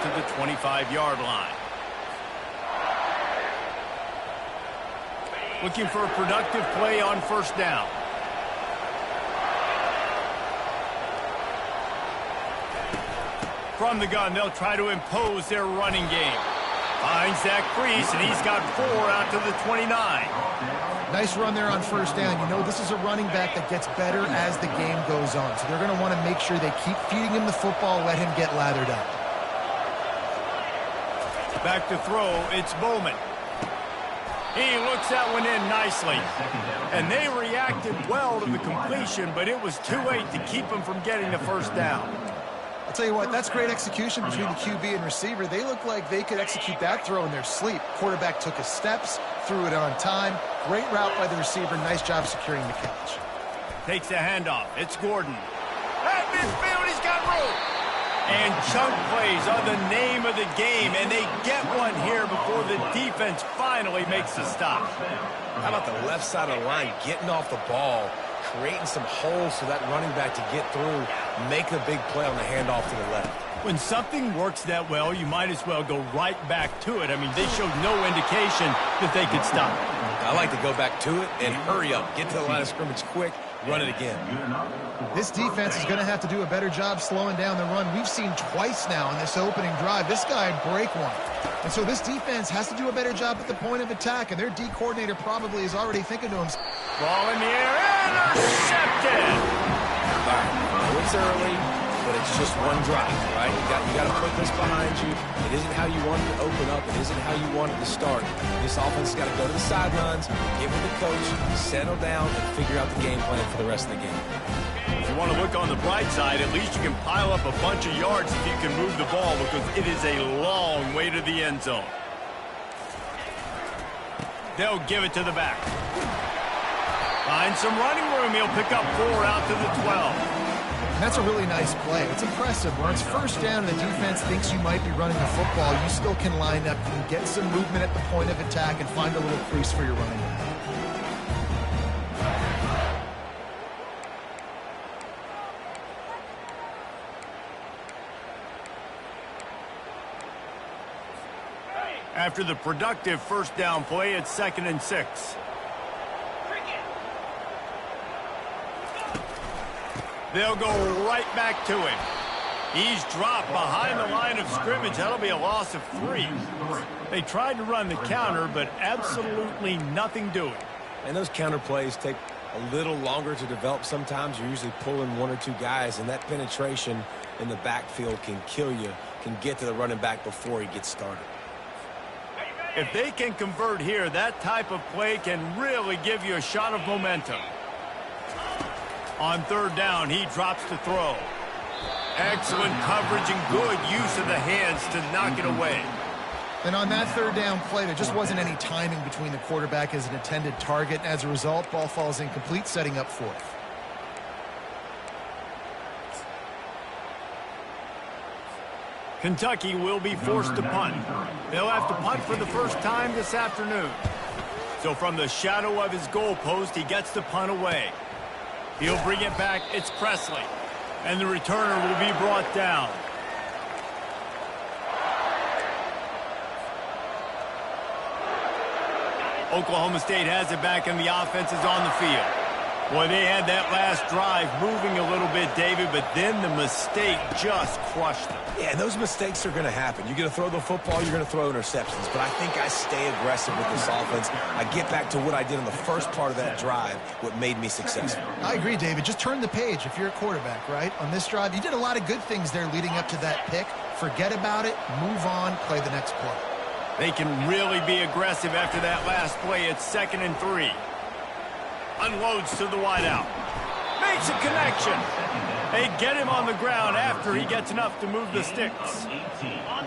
to the 25-yard line. Looking for a productive play on first down. From the gun, they'll try to impose their running game. Finds that crease, and he's got 4 out to the 29. Nice run there on first down. You know, this is a running back that gets better as the game goes on. So they're going to want to make sure they keep feeding him the football, let him get lathered up. Back to throw, it's Bowman. He looks that one in nicely. And they reacted well to the completion, but it was too late to keep him from getting the first down. I'll tell you what, that's great execution between the QB and receiver. They look like they could execute that throw in their sleep. Quarterback took his steps, threw it on time. Great route by the receiver. Nice job securing the catch. Takes the handoff. It's Gordon. At midfield, he's got room. And chunk plays are the name of the game, and they get one here before the defense finally makes the stop. How about the left side of the line getting off the ball, creating some holes for that running back to get through, make a big play on the handoff to the left. When something works that well, you might as well go right back to it. I mean, they showed no indication that they could stop it. I like to go back to it and hurry up, get to the line of scrimmage quick, run it again. This defense is going to have to do a better job slowing down the run. We've seen twice now in this opening drive. This guy break one. And so this defense has to do a better job at the point of attack, and their D coordinator probably is already thinking to himself. Ball in the air, intercepted! All right, now it's early, but it's just one drive, right? You got to put this behind you. It isn't how you want it to open up. It isn't how you want it to start. This offense has got to go to the sidelines, get with the coach, settle down, and figure out the game plan for the rest of the game. If you want to look on the bright side, at least you can pile up a bunch of yards if you can move the ball, because it is a long way to the end zone. They'll give it to the back. Finds some running room. He'll pick up 4 out to the 12. And that's a really nice play. It's impressive. When it's first down and the defense thinks you might be running the football, you still can line up and get some movement at the point of attack and find a little crease for your running back. After the productive first down play, it's 2nd and 6. They'll go right back to him. He's dropped behind the line of scrimmage. That'll be a loss of 3. They tried to run the counter, but absolutely nothing doing. And those counter plays take a little longer to develop sometimes. You're usually pulling 1 or 2 guys, and that penetration in the backfield can kill you, can get to the running back before he gets started. If they can convert here, that type of play can really give you a shot of momentum. On 3rd down, he drops to throw. Excellent coverage and good use of the hands to knock it away. And on that 3rd down play, there just wasn't any timing between the quarterback as an intended target. As a result, ball falls incomplete, setting up 4th. Kentucky will be forced to punt. They'll have to punt for the first time this afternoon. So from the shadow of his goalpost, he gets the punt away. He'll bring it back. It's Presley. And the returner will be brought down. Oklahoma State has it back, and the offense is on the field. Boy, they had that last drive moving a little bit, David, but then the mistake just crushed them. Yeah, those mistakes are going to happen. You're going to throw the football, you're going to throw interceptions. But I think I stay aggressive with this offense. I get back to what I did in the first part of that drive, what made me successful. I agree, David. Just turn the page if you're a quarterback, right? On this drive, you did a lot of good things there leading up to that pick. Forget about it, move on, play the next play. They can really be aggressive after that last play. It's 2nd and 3. Unloads to the wideout. Makes a connection. They get him on the ground after he gets enough to move the sticks.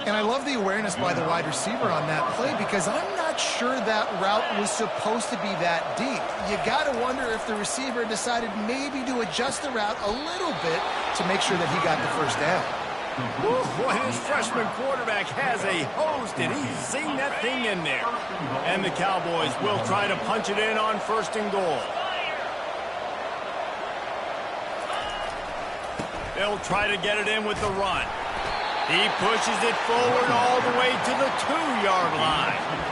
And I love the awareness by the wide receiver on that play, because I'm not sure that route was supposed to be that deep. You got to wonder if the receiver decided maybe to adjust the route a little bit to make sure that he got the first down. Ooh, boy, this freshman quarterback has a host, and he's seen that thing in there. And the Cowboys will try to punch it in on 1st and goal. They'll try to get it in with the run. He pushes it forward all the way to the 2-yard line.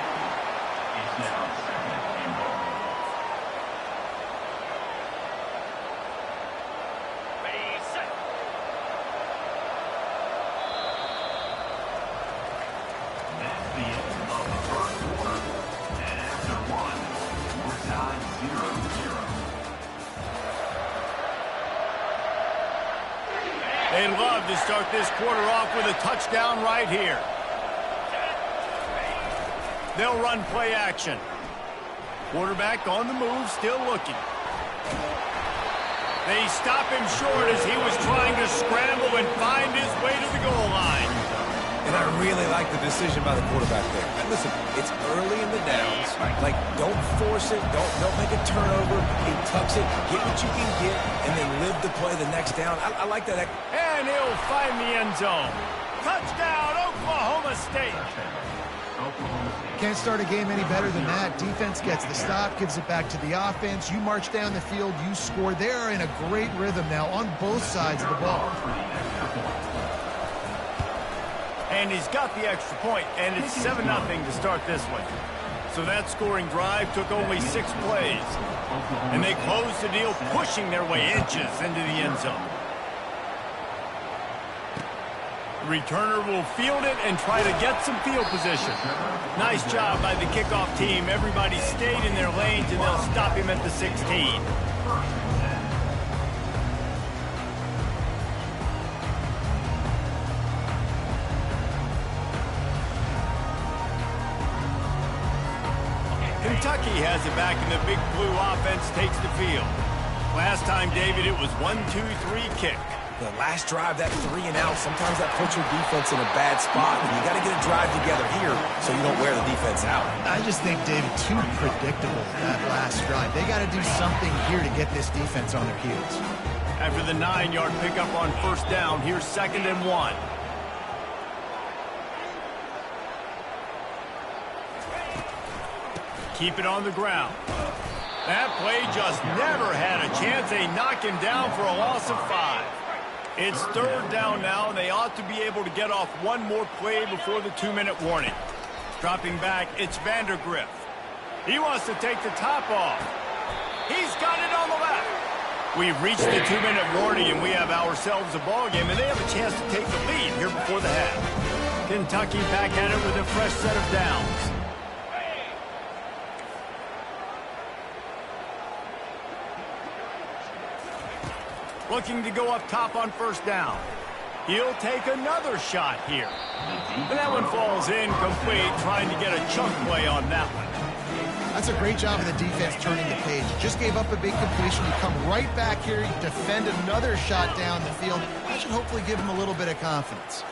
They love to start this quarter off with a touchdown right here. They'll run play action. Quarterback on the move, still looking. They stop him short as he was trying to scramble and find his way to the goal line. And I really like the decision by the quarterback there. And listen, it's early in the downs. Like, don't force it. Don't make a turnover. He tucks it. Get what you can get, and then live to play the next down. I like that. And he'll find the end zone. Touchdown, Oklahoma State. Can't start a game any better than that. Defense gets the stop, gives it back to the offense. You march down the field, you score. They're in a great rhythm now on both sides of the ball. And he's got the extra point, and it's 7-0 to start this one. So that scoring drive took only 6 plays. And they closed the deal, pushing their way inches into the end zone. The returner will field it and try to get some field position. Nice job by the kickoff team. Everybody stayed in their lanes, and they'll stop him at the 16. Kentucky has it back, and the Big Blue offense takes the field. Last time, David, it was 1-2-3 kick. The last drive, that 3 and out, sometimes that puts your defense in a bad spot. And you got to get a drive together here so you don't wear the defense out. I just think, David, too predictable, that last drive. They got to do something here to get this defense on their heels. After the 9-yard pickup on first down, here's 2nd and 1. Keep it on the ground. That play just never had a chance. They knock him down for a loss of 5. It's 3rd down now, and they ought to be able to get off one more play before the 2-minute warning. Dropping back, it's Vandergrift. He wants to take the top off. He's got it on the left. We've reached the 2-minute warning, and we have ourselves a ball game, and they have a chance to take the lead here before the half. Kentucky back at it with a fresh set of downs. Looking to go up top on first down. He'll take another shot here. And that one falls incomplete, trying to get a chunk play on that one. That's a great job of the defense turning the page. Just gave up a big completion. You come right back here, you defend another shot down the field. That should hopefully give him a little bit of confidence.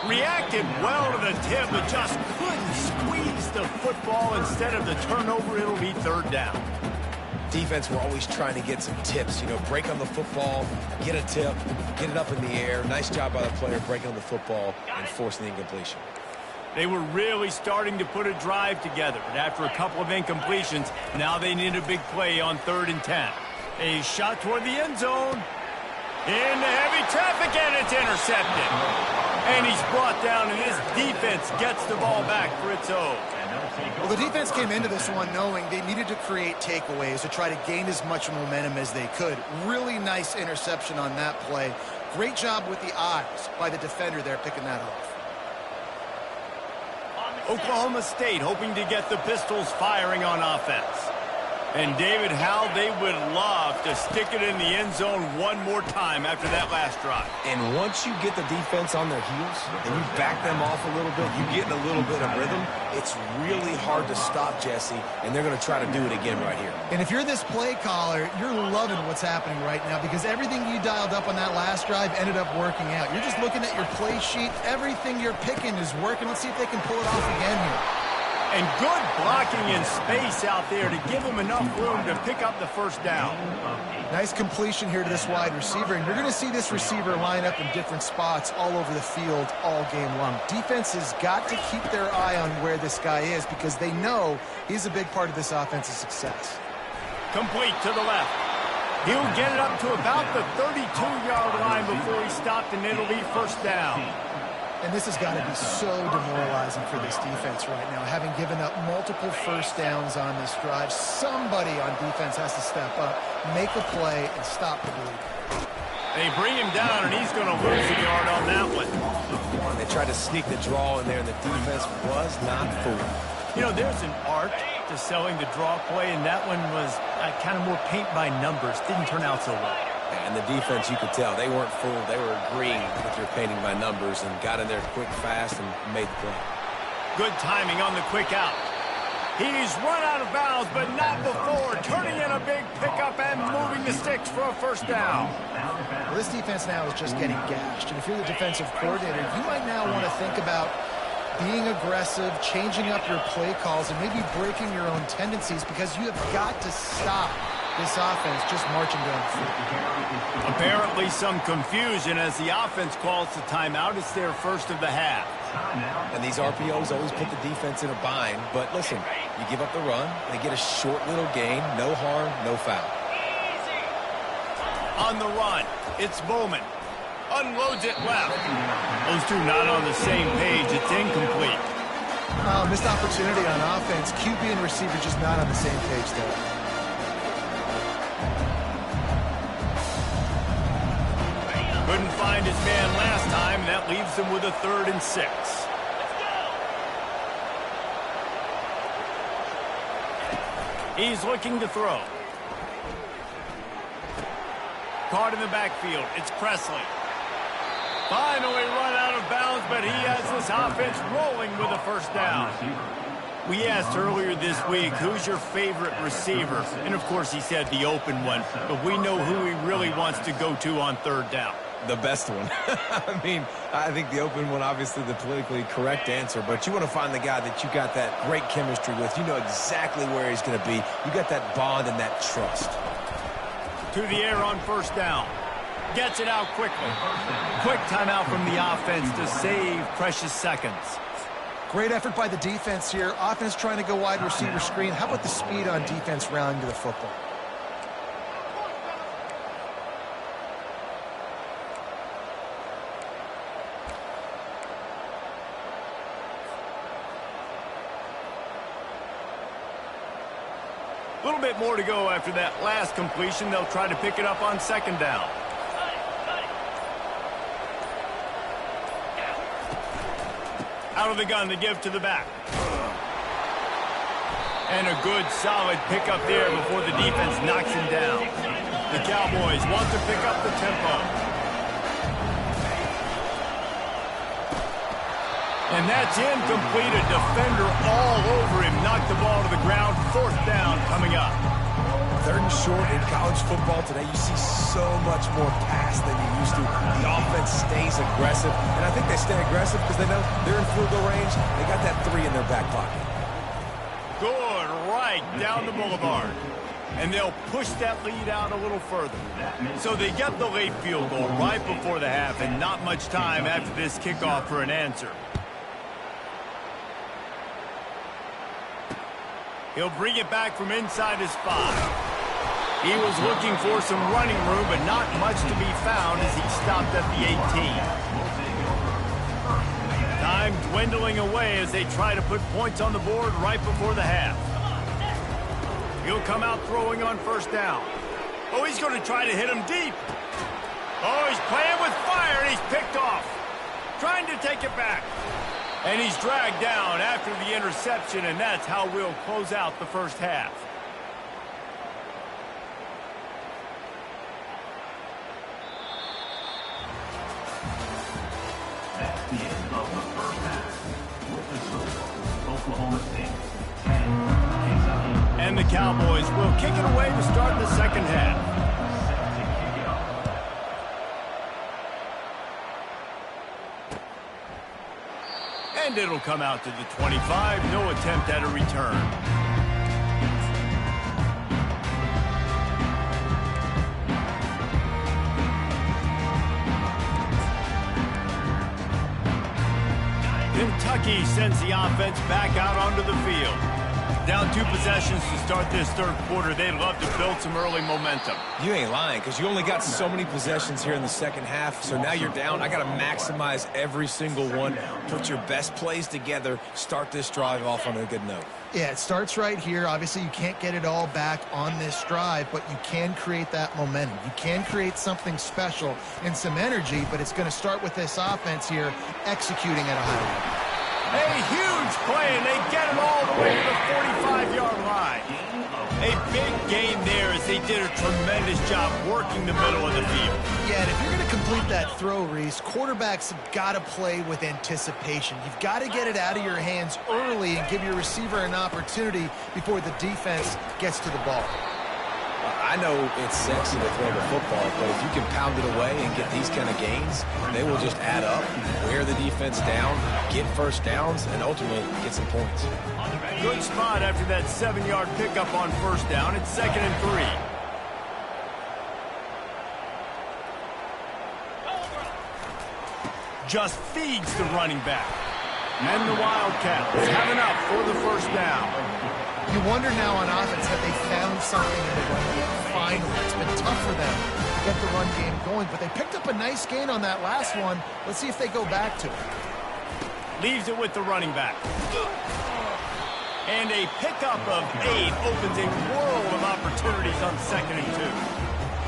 Reacted well to the tip, but just couldn't squeeze the football. Instead of the turnover, it'll be 3rd down. Defense, we're always trying to get some tips. You know, break on the football, get a tip, get it up in the air. Nice job by the player breaking on the football and forcing the incompletion. They were really starting to put a drive together, but after a couple of incompletions, now they need a big play on 3rd and 10. A shot toward the end zone. Into heavy traffic, and it's intercepted. And he's brought down, and his defense gets the ball back for its own. Well, the defense came into this one knowing they needed to create takeaways to try to gain as much momentum as they could. Really nice interception on that play. Great job with the eyes by the defender there picking that off. Oklahoma State hoping to get the Pistols firing on offense. And David, how they would love to stick it in the end zone one more time after that last drive. And once you get the defense on their heels and you back them off a little bit, you get in a little bit of rhythm, it's really hard to stop, Jesse, and they're going to try to do it again right here. And if you're this play caller, you're loving what's happening right now because everything you dialed up on that last drive ended up working out. You're just looking at your play sheet. Everything you're picking is working. Let's see if they can pull it off again here. And good blocking in space out there to give them enough room to pick up the first down. Nice completion here to this wide receiver, and you're going to see this receiver line up in different spots all over the field all game long. Defense has got to keep their eye on where this guy is because they know he's a big part of this offense's success. Complete to the left. He'll get it up to about the 32-yard line before he stopped, and it'll be first down. And this has got to be so demoralizing for this defense right now. Having given up multiple first downs on this drive, somebody on defense has to step up, make a play, and stop the bleed. They bring him down, and he's going to lose a yard on that one. They tried to sneak the draw in there, and the defense was not fooled. You know, there's an art to selling the draw play, and that one was kind of more paint by numbers. Didn't turn out so well. And the defense, you could tell, they weren't fooled. They were agreeing with your painting by numbers and got in there quick, fast, and made the play. Good timing on the quick out. He's run out of bounds, but not before turning in a big pickup and moving the sticks for a first down. Well, this defense now is just getting gashed. And if you're the defensive coordinator, you might now want to think about being aggressive, changing up your play calls, and maybe breaking your own tendencies, because you have got to stop this offense just marching down the field. Apparently some confusion as the offense calls the timeout. It's their first of the half. And these RPOs always put the defense in a bind. But listen, you give up the run, they get a short little gain, no harm, no foul. On the run, it's Bowman. Unloads it left. Those two not on the same page. It's incomplete. Missed opportunity on offense. QB and receiver just not on the same page there. Couldn't find his man last time. That leaves him with a 3rd and 6. He's looking to throw. Caught in the backfield. It's Presley. Finally run out of bounds, but he has this offense rolling with a first down. We asked earlier this week, who's your favorite receiver? And, of course, he said the open one. But we know who he really wants to go to on 3rd down. The best one. I mean, I think the open one, obviously the politically correct answer, but you want to find the guy that you got that great chemistry with. You know exactly where he's going to be. You got that bond and that trust. To the air on first down. Gets it out quickly. Quick timeout from the offense to save precious seconds. Great effort by the defense here. Offense trying to go wide receiver screen. How about the speed on defense rounding to the football? A little bit more to go after that last completion. They'll try to pick it up on 2nd down. Out of the gun to give to the back. And a good, solid pickup there before the defense knocks him down. The Cowboys want to pick up the tempo. And that's incomplete. A defender all over him. Knocked the ball to the ground. 4th down coming up. 3rd and short in college football today. You see so much more pass than you used to. The offense stays aggressive. And I think they stay aggressive because they know they're in field goal range. They got that 3 in their back pocket. Good, right down the boulevard. And they'll push that lead out a little further. So they get the late field goal right before the half, and not much time after this kickoff for an answer. He'll bring it back from inside his 5. He was looking for some running room, but not much to be found as he stopped at the 18. Time dwindling away as they try to put points on the board right before the half. He'll come out throwing on 1st down. Oh, he's going to try to hit him deep. Oh, he's playing with fire, and he's picked off. Trying to take it back. And he's dragged down after the interception, and that's how we'll close out the first half. That's the end of the first half. With the score, Oklahoma State 10, Kentucky. And the Cowboys will kick it away to start the 2nd half. And it'll come out to the 25. No attempt at a return. Kentucky sends the offense back out onto the field. Down 2 possessions to start this third quarter. They'd love to build some early momentum. You ain't lying, because you only got so many possessions here in the second half, so now you're down. I got to maximize every single one, put your best plays together, start this drive off on a good note. Yeah, it starts right here. Obviously, you can't get it all back on this drive, but you can create that momentum. You can create something special and some energy, but it's going to start with this offense here executing at a high level. A huge play, and they get it all the way to the 45-yard line. A big gain there as they did a tremendous job working the middle of the field. Yeah, and if you're going to complete that throw, Reese, quarterbacks have got to play with anticipation. You've got to get it out of your hands early and give your receiver an opportunity before the defense gets to the ball. I know it's sexy to throw the football, but if you can pound it away and get these kind of gains, they will just add up, wear the defense down, get first downs, and ultimately get some points. Good spot after that 7-yard pickup on first down. It's 2nd and 3. Just feeds the running back. And the Wildcats have enough for the first down. You wonder now on offense, have they found something in the run game? Finally, it's been tough for them to get the run game going, but they picked up a nice gain on that last one. Let's see if they go back to it. Leaves it with the running back. And a pickup of 8 opens a world of opportunities on 2nd and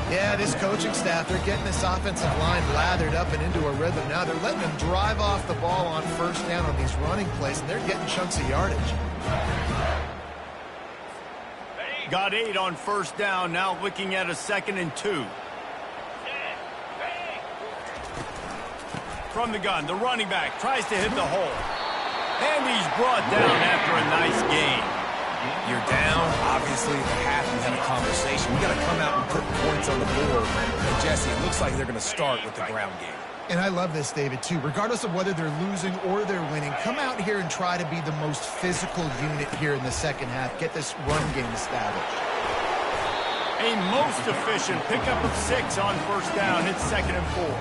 2. Yeah, this coaching staff, they're getting this offensive line lathered up and into a rhythm. Now they're letting them drive off the ball on first down on these running plays, and they're getting chunks of yardage. Got 8 on first down, now looking at a 2nd and 2. From the gun, the running back tries to hit the hole. And he's brought down after a nice gain. You're down. Obviously, at the half, you had a conversation. We got to come out and put points on the board. And Jesse, it looks like they're going to start with the ground game. And I love this, David, too. Regardless of whether they're losing or they're winning, come out here and try to be the most physical unit here in the second half. Get this run game established. A most efficient pickup of 6 on first down. It's 2nd and 4.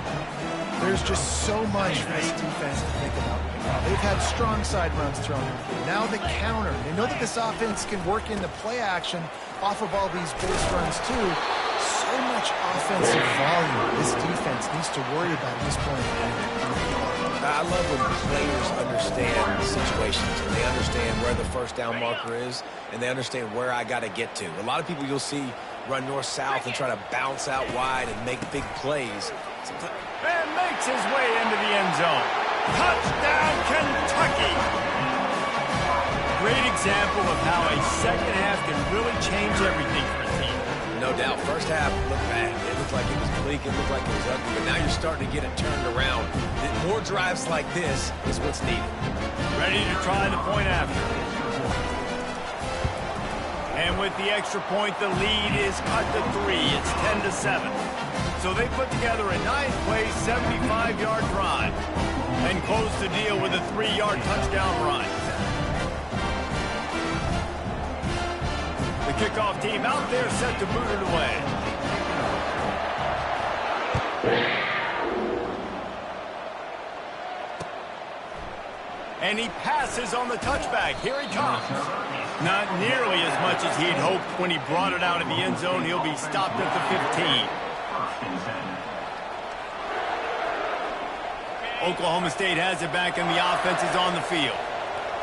There's just so much for this defense to think about right now. They've had strong side runs thrown in. Now the counter. They know that this offense can work in the play action off of all these base runs, too. So much offensive volume this defense needs to worry about at this point. I love when players understand situations and they understand where the first down marker is and they understand where I got to get to. A lot of people you'll see run north-south and try to bounce out wide and make big plays. And makes his way into the end zone. Touchdown, Kentucky! Great example of how a second half can really change everything for a team. No doubt. First half looked bad. It looked like it was bleak. It looked like it was ugly. But now you're starting to get it turned around. More drives like this is what's needed. Ready to try the point after. And with the extra point, the lead is cut to 3. It's 10-7. So they put together a 9-play, 75-yard drive and close the deal with a 3-yard touchdown run. The kickoff team out there set to boot it away. And he passes on the touchback. Here he comes. Not nearly as much as he'd hoped when he brought it out of the end zone. He'll be stopped at the 15. Oklahoma State has it back and the offense is on the field.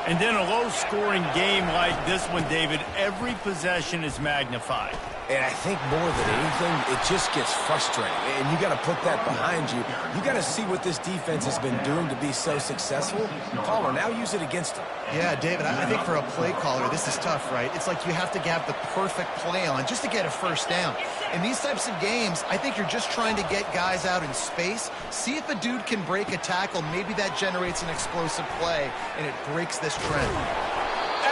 And in a low-scoring game like this one, David, every possession is magnified. And I think more than anything, it just gets frustrating. And you got to put that behind you. You got to see what this defense has been doing to be so successful. Caller, now use it against them. Yeah, David, I think for a play caller, this is tough, right? It's like you have to have the perfect play on just to get a first down. In these types of games, I think you're just trying to get guys out in space, see if a dude can break a tackle. Maybe that generates an explosive play, and it breaks this trend.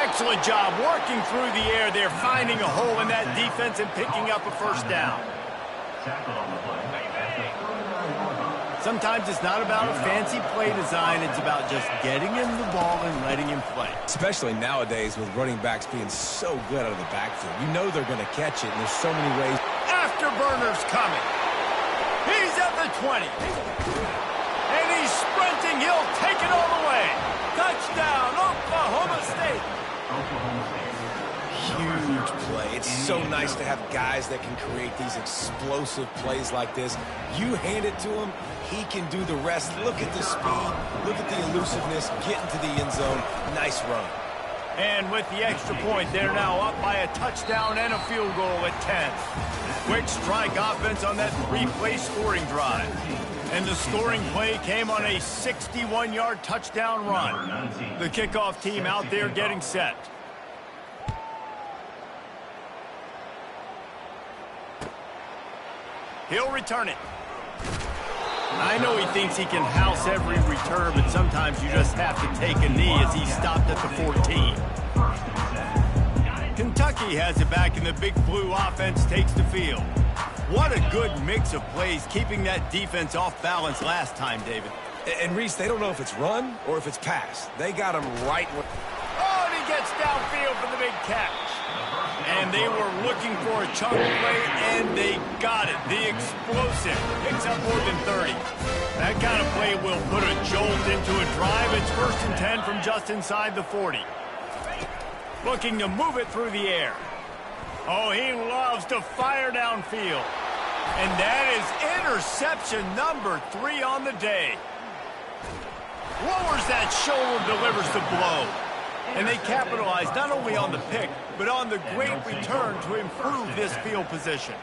Excellent job working through the air there, finding a hole in that defense and picking up a first down. Sometimes it's not about a fancy play design. It's about just getting him the ball and letting him play. Especially nowadays with running backs being so good out of the backfield. You know they're going to catch it, and there's so many ways. Afterburner's coming. He's at the 20. And he's sprinting. He'll take it all the way. Touchdown, Oklahoma State. Oklahoma State. huge play. It's so nice to have guys that can create these explosive plays like this. You hand it to him, he can do the rest. Look at the speed, look at the elusiveness, get into the end zone. Nice run. And with the extra point, they're now up by a touchdown and a field goal at 10. Quick strike offense on that three-play scoring drive. And the scoring play came on a 61-yard touchdown run. The kickoff team out there getting set. He'll return it. I know he thinks he can house every return, but sometimes you just have to take a knee as he stopped at the 14. Kentucky has it back, and the Big Blue offense takes the field. What a good mix of plays, keeping that defense off balance last time, David. And Reese, they don't know if it's run or if it's pass. They got him right where... Oh, and he gets downfield for the big catch. And they were looking for a chunk play, and they got it. The explosive picks up more than 30. That kind of play will put a jolt into a drive. It's 1st and 10 from just inside the 40. Looking to move it through the air. Oh, he loves to fire downfield. And that is interception number 3 on the day. Lowers that shoulder, delivers the blow. And they capitalize not only on the pick, but on the great return to improve this field position.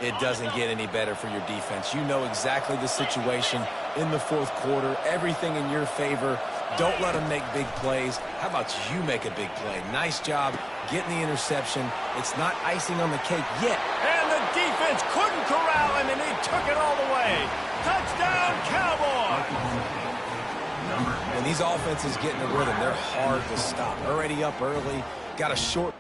It doesn't get any better for your defense. You know exactly the situation in the 4th quarter. Everything in your favor. Don't let them make big plays. How about you make a big play? Nice job getting the interception. It's not icing on the cake yet. And the defense couldn't corral him, and he took it all the way. Touchdown, Cowboys! When these offenses get in a rhythm, they're hard to stop. Already up early, got a short...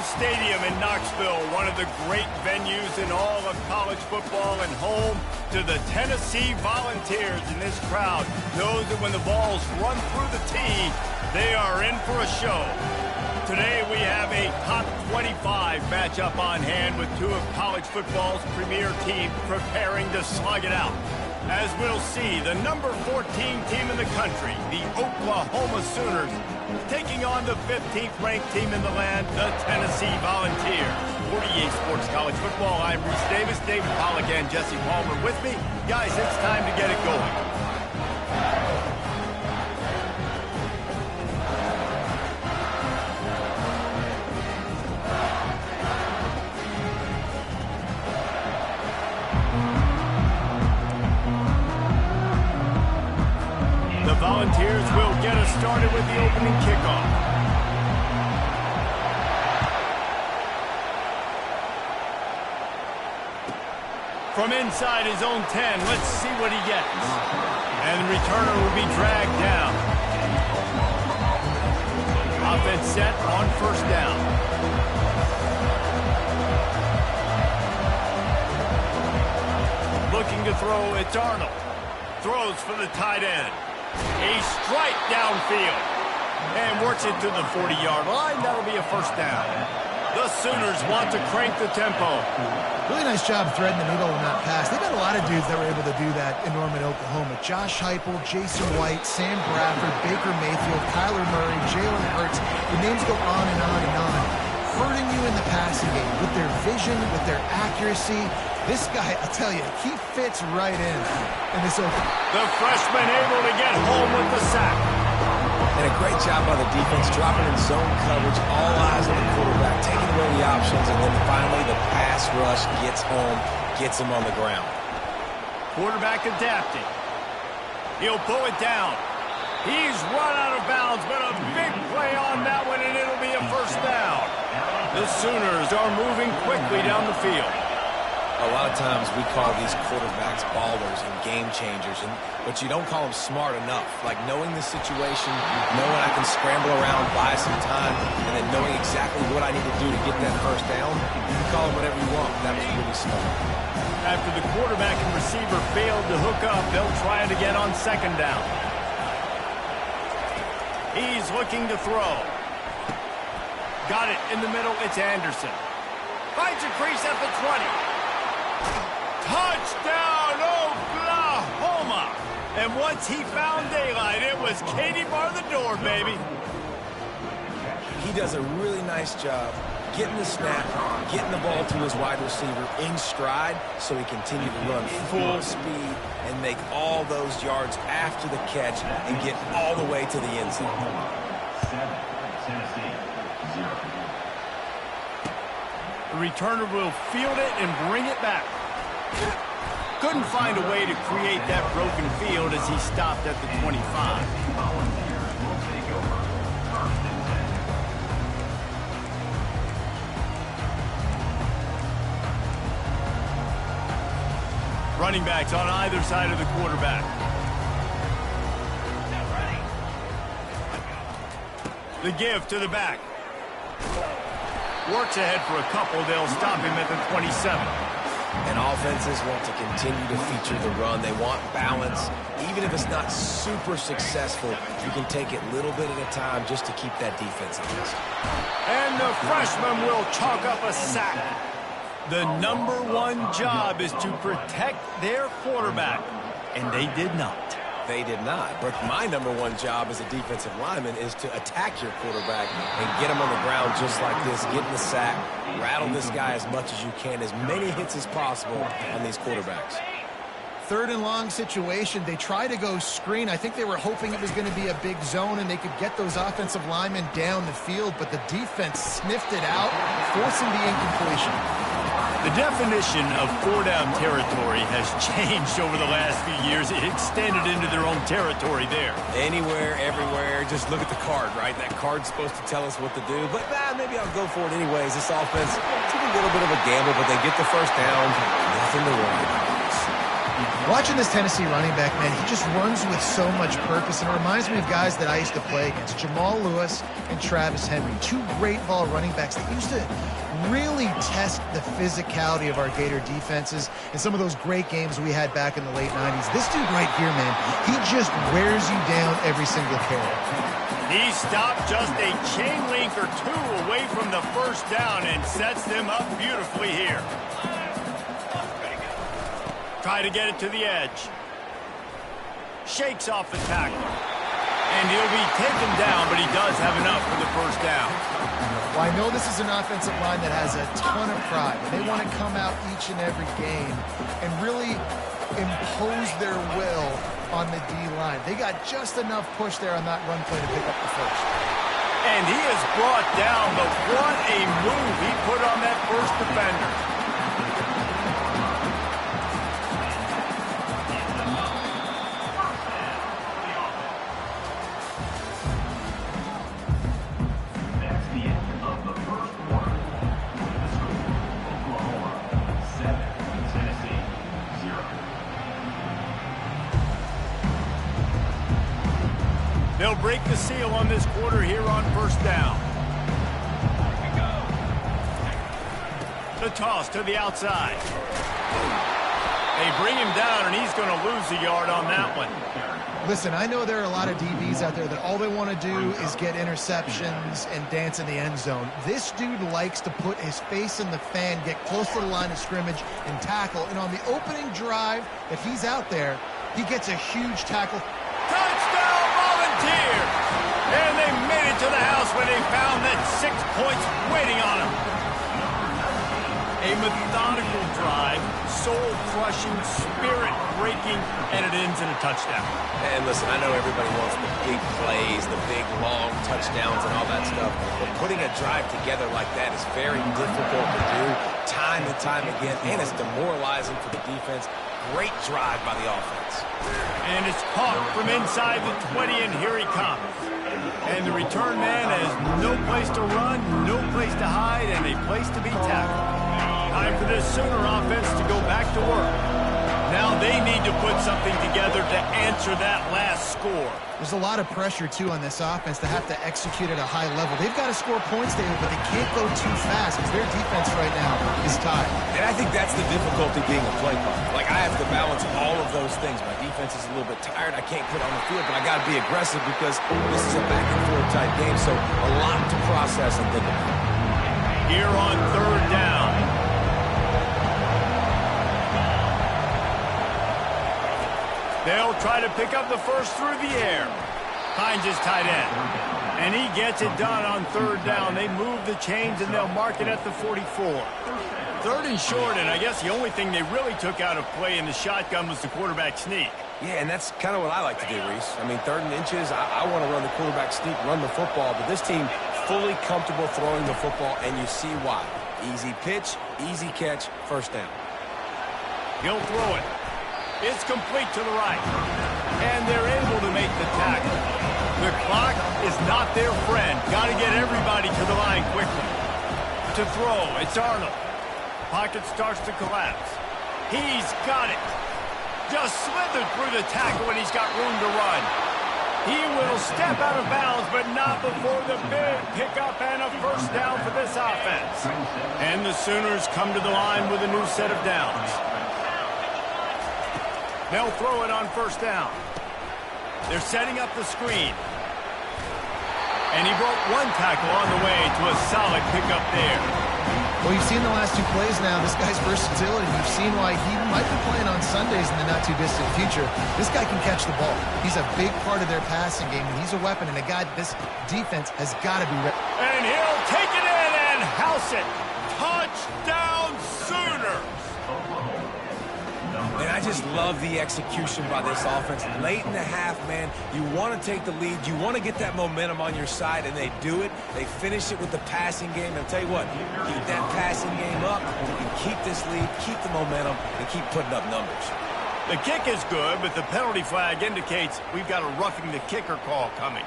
Stadium in Knoxville, one of the great venues in all of college football, and home to the Tennessee Volunteers. And this crowd knows that when the balls run through the tee, they are in for a show. Today we have a top 25 matchup on hand with 2 of college football's premier teams preparing to slug it out. As we'll see, the number 14 team in the country, the Oklahoma Sooners, taking on the 15th ranked team in the land, the Tennessee Volunteers. For EA Sports College Football, I'm Reese Davis, David Pollack, and Jesse Palmer with me. Guys, it's time to get it going. Volunteers will get us started with the opening kickoff. From inside his own 10, let's see what he gets. And the returner will be dragged down. Offense set on 1st down. Looking to throw, it's Arnold. Throws for the tight end. A strike downfield. And works it to the 40-yard line. That'll be a 1st down. The Sooners want to crank the tempo. Really nice job threading the needle on that pass. They got a lot of dudes that were able to do that in Norman, Oklahoma. Josh Heupel, Jason White, Sam Bradford, Baker Mayfield, Kyler Murray, Jalen Hurts. The names go on and on and on. hurting you in the passing game with their vision, with their accuracy. This guy, I'll tell you, he fits right in this open. The freshman able to get home with the sack. And a great job by the defense, dropping in zone coverage, all eyes on the quarterback, taking away the options, and then finally the pass rush gets home, gets him on the ground. Quarterback adapting. He'll pull it down. He's run out of bounds, but a big play on that one, and it'll be a first down. The Sooners are moving quickly down the field. A lot of times we call these quarterbacks ballers and game changers, but you don't call them smart enough. Like knowing the situation, knowing I can scramble around, buy some time, and then knowing exactly what I need to do to get that first down. You can call them whatever you want. That was really smart. After the quarterback and receiver failed to hook up, they'll try it again on second down. He's looking to throw. Got it in the middle. It's Anderson. Finds a crease at the 20. Touchdown, Oklahoma! And once he found daylight, it was Katie bar the door, baby. He does a really nice job getting the snap, getting the ball to his wide receiver in stride so he continued to run full speed and make all those yards after the catch and get all the way to the end zone. 7, Tennessee, 0. The returner will field it and bring it back. Couldn't find a way to create that broken field as he stopped at the 25. Volunteers will take over. 1st and 10. Running backs on either side of the quarterback. The give to the back. Works ahead for a couple. They'll stop him at the 27. And offenses want to continue to feature the run. They want balance. Even if it's not super successful, you can take it little bit at a time just to keep that defense honest. And the freshman will chalk up a sack. The #1 job is to protect their quarterback, and they did not. They did not. But my #1 job as a defensive lineman is to attack your quarterback and get him on the ground just like this, get in the sack, rattle this guy as much as you can, as many hits as possible on these quarterbacks. 3rd and long situation. They try to go screen. I think they were hoping it was going to be a big zone and they could get those offensive linemen down the field, but the defense sniffed it out, forcing the incompletion. The definition of 4-down territory has changed over the last few years. It extended into their own territory there. Anywhere, everywhere, just look at the card, right? That card's supposed to tell us what to do, but maybe I'll go for it anyways. This offense took a little bit of a gamble, but they get the first down. Nothing to worry about. Watching this Tennessee running back, man, he just runs with so much purpose, and it reminds me of guys that I used to play against, Jamal Lewis and Travis Henry, 2 great ball running backs that used to really test the physicality of our Gator defenses in some of those great games we had back in the late 90s. This dude right here, man, he just wears you down every single carry. He stopped just a chain link or 2 away from the first down and sets them up beautifully here. Try to get it to the edge. Shakes off the tackle. And he'll be taken down, but he does have enough for the first down. Well, I know this is an offensive line that has a ton of pride. They want to come out each and every game and really impose their will on the D-line. They got just enough push there on that run play to pick up the first. And he is brought down, but what a move he put on that first defender. That's the end of the first quarter. With the score, Oklahoma 7, Tennessee 0. They'll break the seal on this quarter here on first down. The toss to the outside. They bring him down, and he's going to lose a yard on that one. Listen, I know there are a lot of DBs out there that all they want to do is get interceptions and dance in the end zone. This dude likes to put his face in the fan, get close to the line of scrimmage, and tackle. And on the opening drive that he's out there, he gets a huge tackle. Touchdown, Volunteers! And they made it to the house when they found that 6 points waiting on them. A methodical drive, soul-crushing, spirit-breaking, and it ends in a touchdown. And listen, I know everybody wants the big plays, the big, long touchdowns and all that stuff, but putting a drive together like that is very difficult to do time and time again, and it's demoralizing for the defense. Great drive by the offense. And it's caught from inside the 20, and here he comes. And the return man has no place to run, no place to hide, and a place to be tackled. Time for this Sooner offense to go back to work. Now they need to put something together to answer that last score. There's a lot of pressure, too, on this offense to have to execute at a high level. They've got to score points, David, but they can't go too fast because their defense right now is tied. And I think that's the difficulty being a play caller. Like, I have to balance all of those things. My defense is a little bit tired. I can't put on the field, but I got to be aggressive because this is a back-and-forth type game, so a lot to process and think about. Here on third down. They'll try to pick up the first through the air. Hines is tight end. And he gets it done on third down. They move the chains, and they'll mark it at the 44. Third and short, and I guess the only thing they really took out of play in the shotgun was the quarterback sneak. Yeah, and that's kind of what I like to do, Reese. I mean, 3rd and inches, I want to run the quarterback sneak, run the football, but this team fully comfortable throwing the football, and you see why. Easy pitch, easy catch, first down. He'll throw it. It's complete to the right. And they're able to make the tackle. The clock is not their friend. Got to get everybody to the line quickly. To throw, it's Arnold. Pocket starts to collapse. He's got it. Just slithered through the tackle, and he's got room to run. He will step out of bounds, but not before the big pickup and a first down for this offense. And the Sooners come to the line with a new set of downs. They'll throw it on first down. They're setting up the screen. And he broke one tackle on the way to a solid pickup there. Well, you've seen the last 2 plays now. This guy's versatility. You've seen why he might be playing on Sundays in the not-too-distant future. This guy can catch the ball. He's a big part of their passing game, and he's a weapon, and a guy this defense has got to be ready. And he'll take it in and house it. Touchdown, Sooners! And I just love the execution by this offense. Late in the half, man, you want to take the lead. You want to get that momentum on your side, and they do it. They finish it with the passing game. And I'll tell you what, keep that passing game up. You can keep this lead, keep the momentum, and keep putting up numbers. The kick is good, but the penalty flag indicates we've got a roughing the kicker call coming.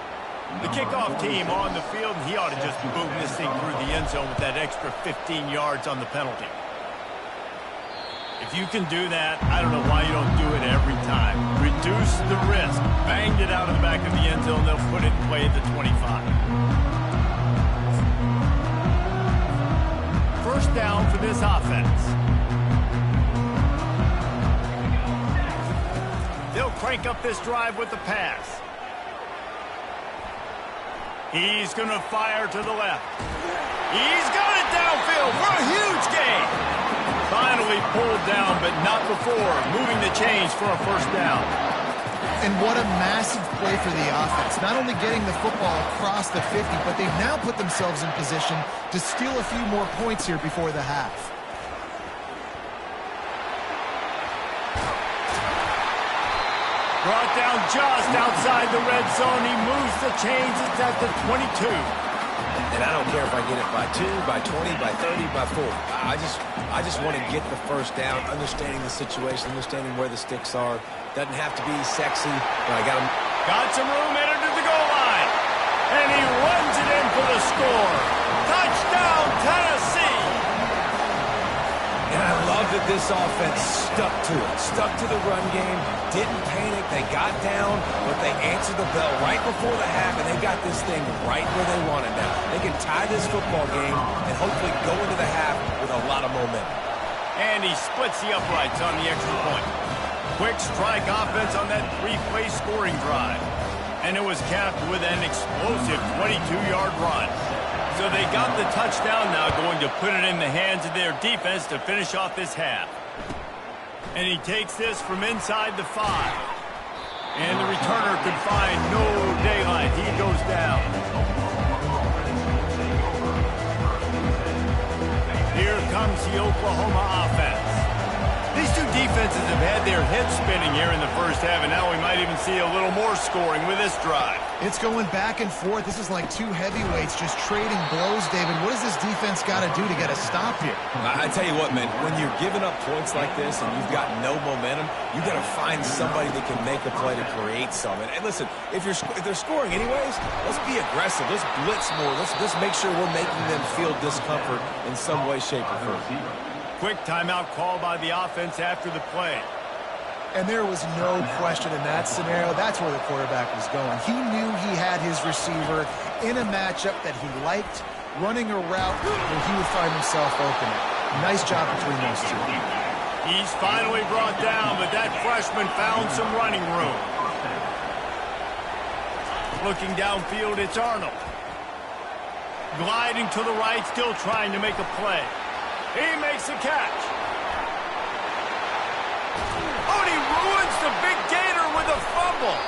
The kickoff team on the field, and he ought to just boom this thing through the end zone with that extra 15 yards on the penalty. If you can do that, I don't know why you don't do it every time. Reduce the risk. Banged it out of the back of the end zone. They'll put it in play at the 25. First down for this offense. They'll crank up this drive with the pass. He's going to fire to the left. He's got it downfield for a huge gain. Finally pulled down, but not before moving the chains for a first down. And what a massive play for the offense. Not only getting the football across the 50, but they've now put themselves in position to steal a few more points here before the half. Brought down just outside the red zone. He moves the chains. It's at the 22. And I don't care if I get it by 2, by 20, by 30, by 40. I just want to get the first down, understanding the situation, understanding where the sticks are. Doesn't have to be sexy, but I got him. Got some room, entered to the goal line. And he runs it in for the score. Touchdown, Tennessee. And I love that this offense stuck to it. Stuck to the run game, didn't panic. They got down, but they answered the bell right before the half, and they got this thing right where they want it now. They can tie this football game and hopefully go into the half with a lot of momentum. And he splits the uprights on the extra point. Quick strike offense on that 3-play scoring drive. And it was capped with an explosive 22-yard run. So they got the touchdown, now going to put it in the hands of their defense to finish off this half. And he takes this from inside the 5. And the returner could find no daylight. He goes down. Here comes the Oklahoma offense. These two defenses have had their heads spinning here in the first half, and now we might even see a little more scoring with this drive. It's going back and forth. This is like two heavyweights just trading blows, David. What does this defense got to do to get a stop here? I tell you what, man, when you're giving up points like this and you've got no momentum, you got to find somebody that can make a play to create something. And listen, if they're scoring anyways, let's be aggressive. Let's blitz more. Let's make sure we're making them feel discomfort in some way, shape, or form. Quick timeout call by the offense after the play. And there was no question in that scenario. That's where the quarterback was going. He knew he had his receiver in a matchup that he liked, running a route where he would find himself open. Nice job between those two. He's finally brought down, but that freshman found some running room. Looking downfield, it's Arnold. Gliding to the right, still trying to make a play. He makes a catch. Oh, and he ruins the big gator with a fumble.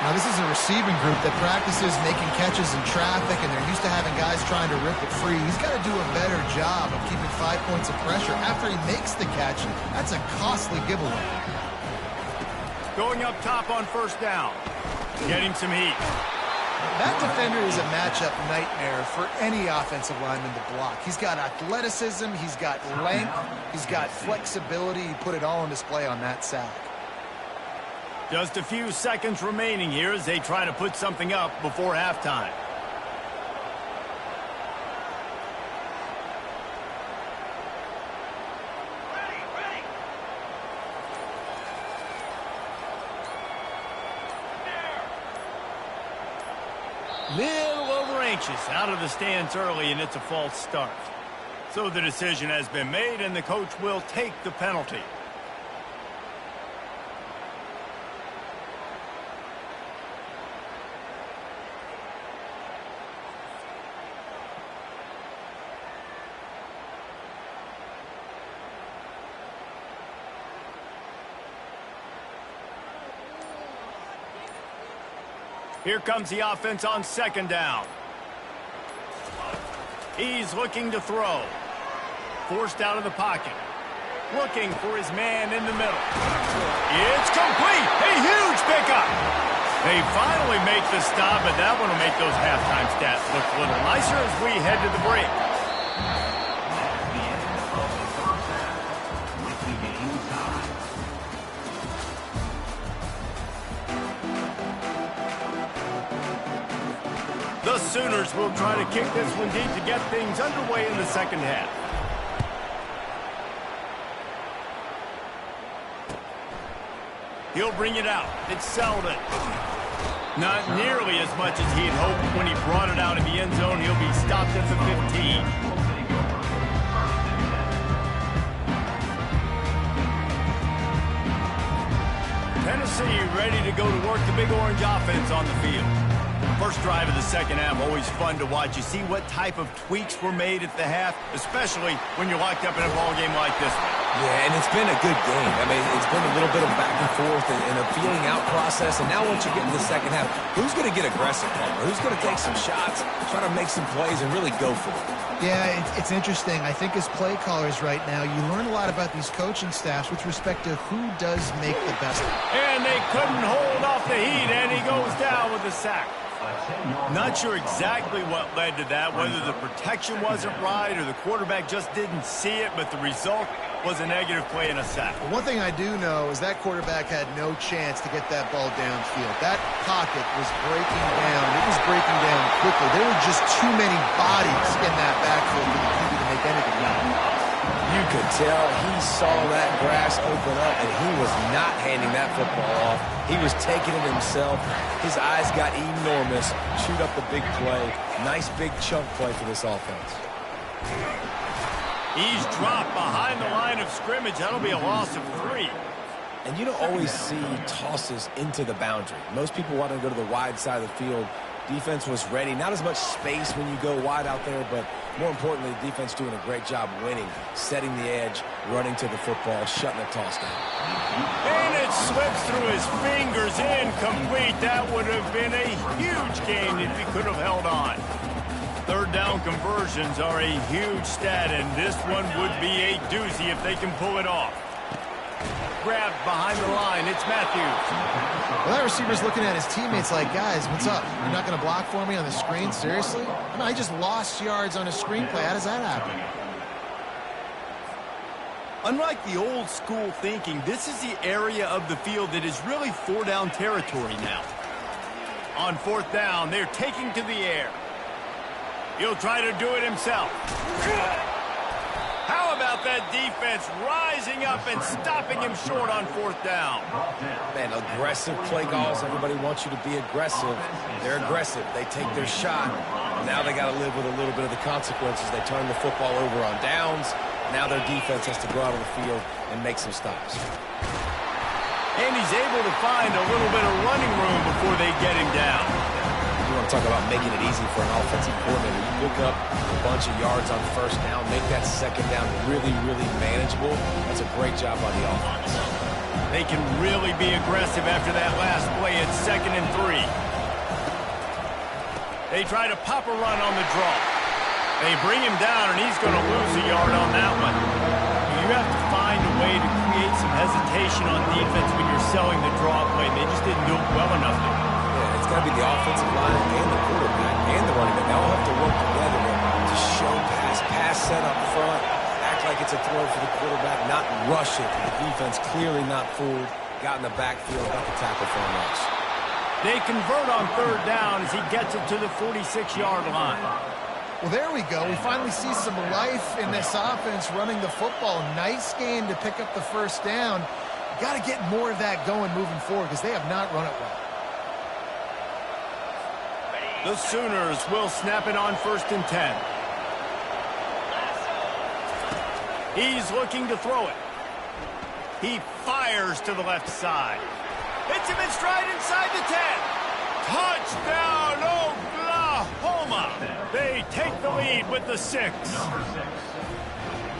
Now, this is a receiving group that practices making catches in traffic, and they're used to having guys trying to rip it free. He's got to do a better job of keeping 5 points of pressure after he makes the catch. That's a costly giveaway. Going up top on first down. Getting some heat. That defender is a matchup nightmare for any offensive lineman to block. He's got athleticism, he's got length, he's got flexibility. He put it all on display on that sack. Just a few seconds remaining here as they try to put something up before halftime. Little over anxious out of the stands early, and it's a false start. So the decision has been made, and the coach will take the penalty. Here comes the offense on second down. He's looking to throw. Forced out of the pocket. Looking for his man in the middle. It's complete. A huge pickup. They finally make the stop, but that one will make those halftime stats look a little nicer as we head to the break. That's the end of the first half with the game tied. The Sooners will try to kick this one deep to get things underway in the second half. He'll bring it out. It's Selden. Not nearly as much as he'd hoped when he brought it out in the end zone. He'll be stopped at the 15. Tennessee ready to go to work the Big Orange offense on the field. First drive of the second half, always fun to watch. You see what type of tweaks were made at the half, especially when you're locked up in a ball game like this one. Yeah, and it's been a good game. I mean, it's been a little bit of back and forth and a feeling out process. And now once you get into the second half, who's going to get aggressive, Palmer? Who's going to take some shots, try to make some plays, and really go for it? Yeah, it's interesting. I think as play callers right now, you learn a lot about these coaching staffs with respect to who does make the best. And they couldn't hold off the heat, and he goes down with a sack. Not sure exactly what led to that, whether the protection wasn't right or the quarterback just didn't see it, but the result was a negative play and a sack. One thing I do know is that quarterback had no chance to get that ball downfield. That pocket was breaking down. It was breaking down quickly. There were just too many bodies in that backfield for the QB to make anything happen. You could tell he saw that grass open up, and he was not handing that football off. He was taking it himself. His eyes got enormous. Shoot up the big play. Nice big chunk play for this offense. He's dropped behind the line of scrimmage. That'll be a loss of 3. And you don't always see tosses into the boundary. Most people want to go to the wide side of the field Defense was ready. Not as much space when you go wide out there, but more importantly, the defense doing a great job winning, setting the edge, running to the football, shutting the toss down. And it slips through his fingers, incomplete. That would have been a huge gain if he could have held on. Third down conversions are a huge stat, and this one would be a doozy if they can pull it off. Grabbed behind the line, it's Matthews. Well, that receiver's looking at his teammates like, guys, what's up? You're not going to block for me on the screen? Seriously? I mean, I just lost yards on a screenplay. How does that happen? Unlike the old school thinking, this is the area of the field that is really four-down territory now. On fourth down, they're taking to the air. He'll try to do it himself. How about that defense rising up and stopping him short on fourth down? Man, aggressive play calls. Everybody wants you to be aggressive. They're aggressive. They take their shot. Now they got to live with a little bit of the consequences. They turn the football over on downs. Now their defense has to go out on the field and make some stops. And he's able to find a little bit of running room before they get him down. You want to talk about making it easy for an offensive coordinator. You pick up a bunch of yards on first down, make that second down really, really manageable. That's a great job by the offense. They can really be aggressive after that last play at 2nd and 3. They try to pop a run on the draw. They bring him down, and he's going to lose a yard on that one. You have to find a way to create some hesitation on defense when you're selling the draw play. They just didn't do it well enough there. Yeah, it's got to be the offensive line and the quarterback and the running back. They all have to work together to show pass set up front, act like it's a throw for the quarterback, not rush it. The defense clearly not fooled, got in the backfield, got the tackle for a loss. They convert on third down as he gets it to the 46-yard line. Well, there we go. We finally see some life in this offense running the football. Nice game to pick up the first down. Got to get more of that going moving forward because they have not run it well. The Sooners will snap it on 1st and 10. He's looking to throw it. He fires to the left side. Hits him in stride inside the 10. Touchdown, Oklahoma. They take the lead with the 6.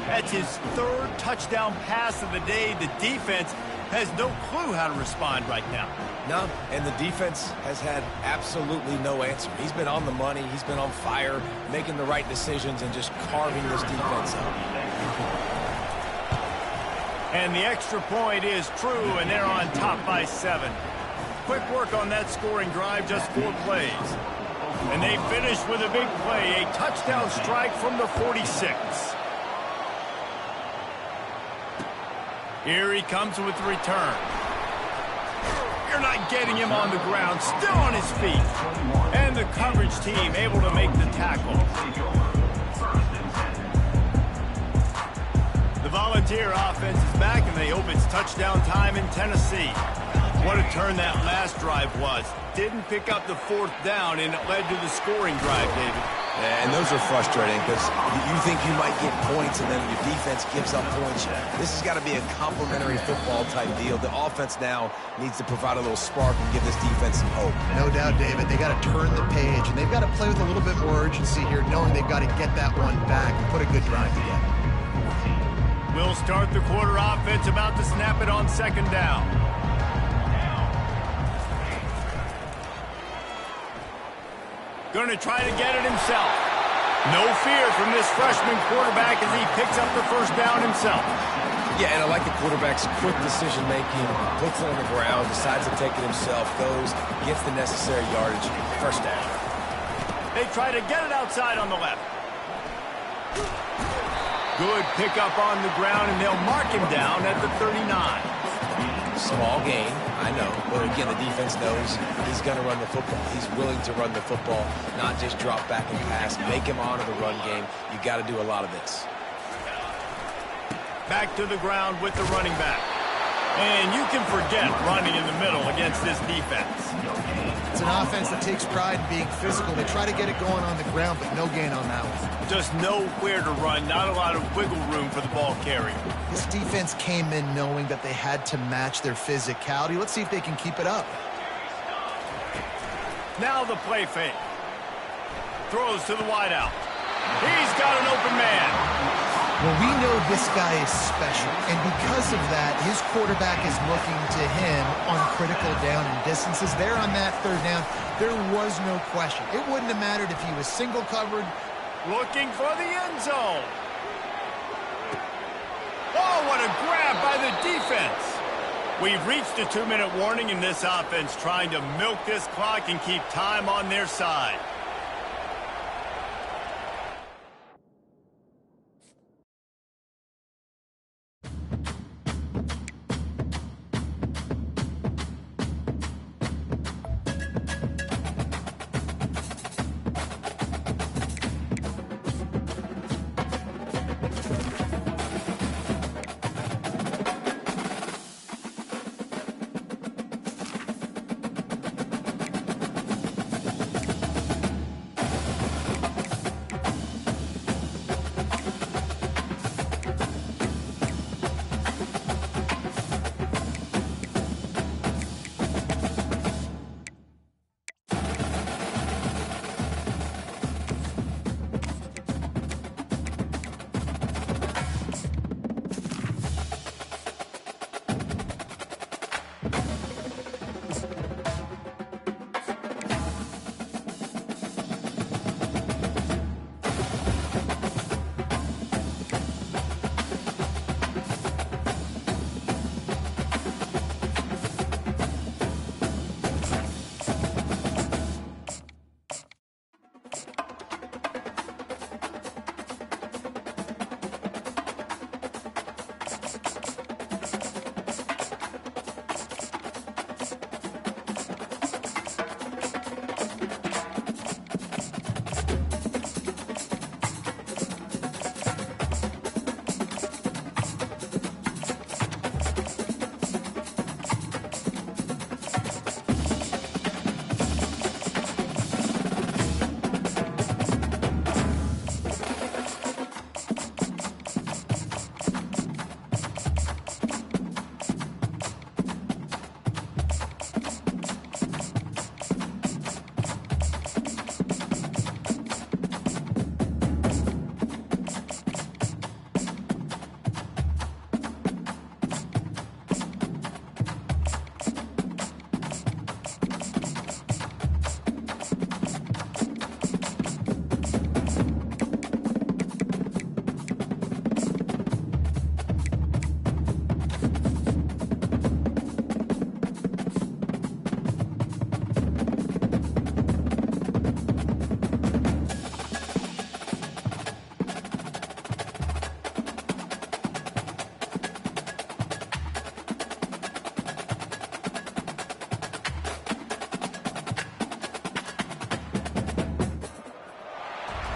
That's his 3rd touchdown pass of the day. The defense has no clue how to respond right now. No, and the defense has had absolutely no answer. He's been on the money. He's been on fire, making the right decisions and just carving this defense up. And the extra point is true, and they're on top by 7. Quick work on that scoring drive, just 4 plays. And they finish with a big play, a touchdown strike from the 46. Here he comes with the return. You're not getting him on the ground, still on his feet. And the coverage team able to make the tackle. The Volunteer offense is back, and they hope it's touchdown time in Tennessee. What a turn that last drive was. Didn't pick up the 4th down, and it led to the scoring drive, David. Yeah, and those are frustrating because you think you might get points, and then your defense gives up points. This has got to be a complementary football type deal. The offense now needs to provide a little spark and give this defense some hope. No doubt, David. They got to turn the page, and they've got to play with a little bit more urgency here, knowing they've got to get that one back and put a good drive together. We'll start the quarter offense, about to snap it on 2nd down. Going to try to get it himself. No fear from this freshman quarterback as he picks up the first down himself. Yeah, and I like the quarterback's quick decision-making, puts it on the ground, decides to take it himself, goes, gets the necessary yardage, first down. They try to get it outside on the left. Good pickup on the ground, and they'll mark him down at the 39. Small gain, I know, but again, the defense knows he's going to run the football. He's willing to run the football, not just drop back and pass, make him honor the run game. You got to do a lot of this. Back to the ground with the running back. And you can forget running in the middle against this defense. It's an offense that takes pride in being physical. They try to get it going on the ground, but no gain on that one. Just nowhere to run, not a lot of wiggle room for the ball carrier. This defense came in knowing that they had to match their physicality. Let's see if they can keep it up. Now the play fake. Throws to the wideout. He's got an open man. Well, we know this guy is special, and because of that, his quarterback is looking to him on critical down and distances. There on that third down, there was no question. It wouldn't have mattered if he was single covered. Looking for the end zone. Oh, what a grab by the defense. We've reached a 2-minute warning in this offense, trying to milk this clock and keep time on their side.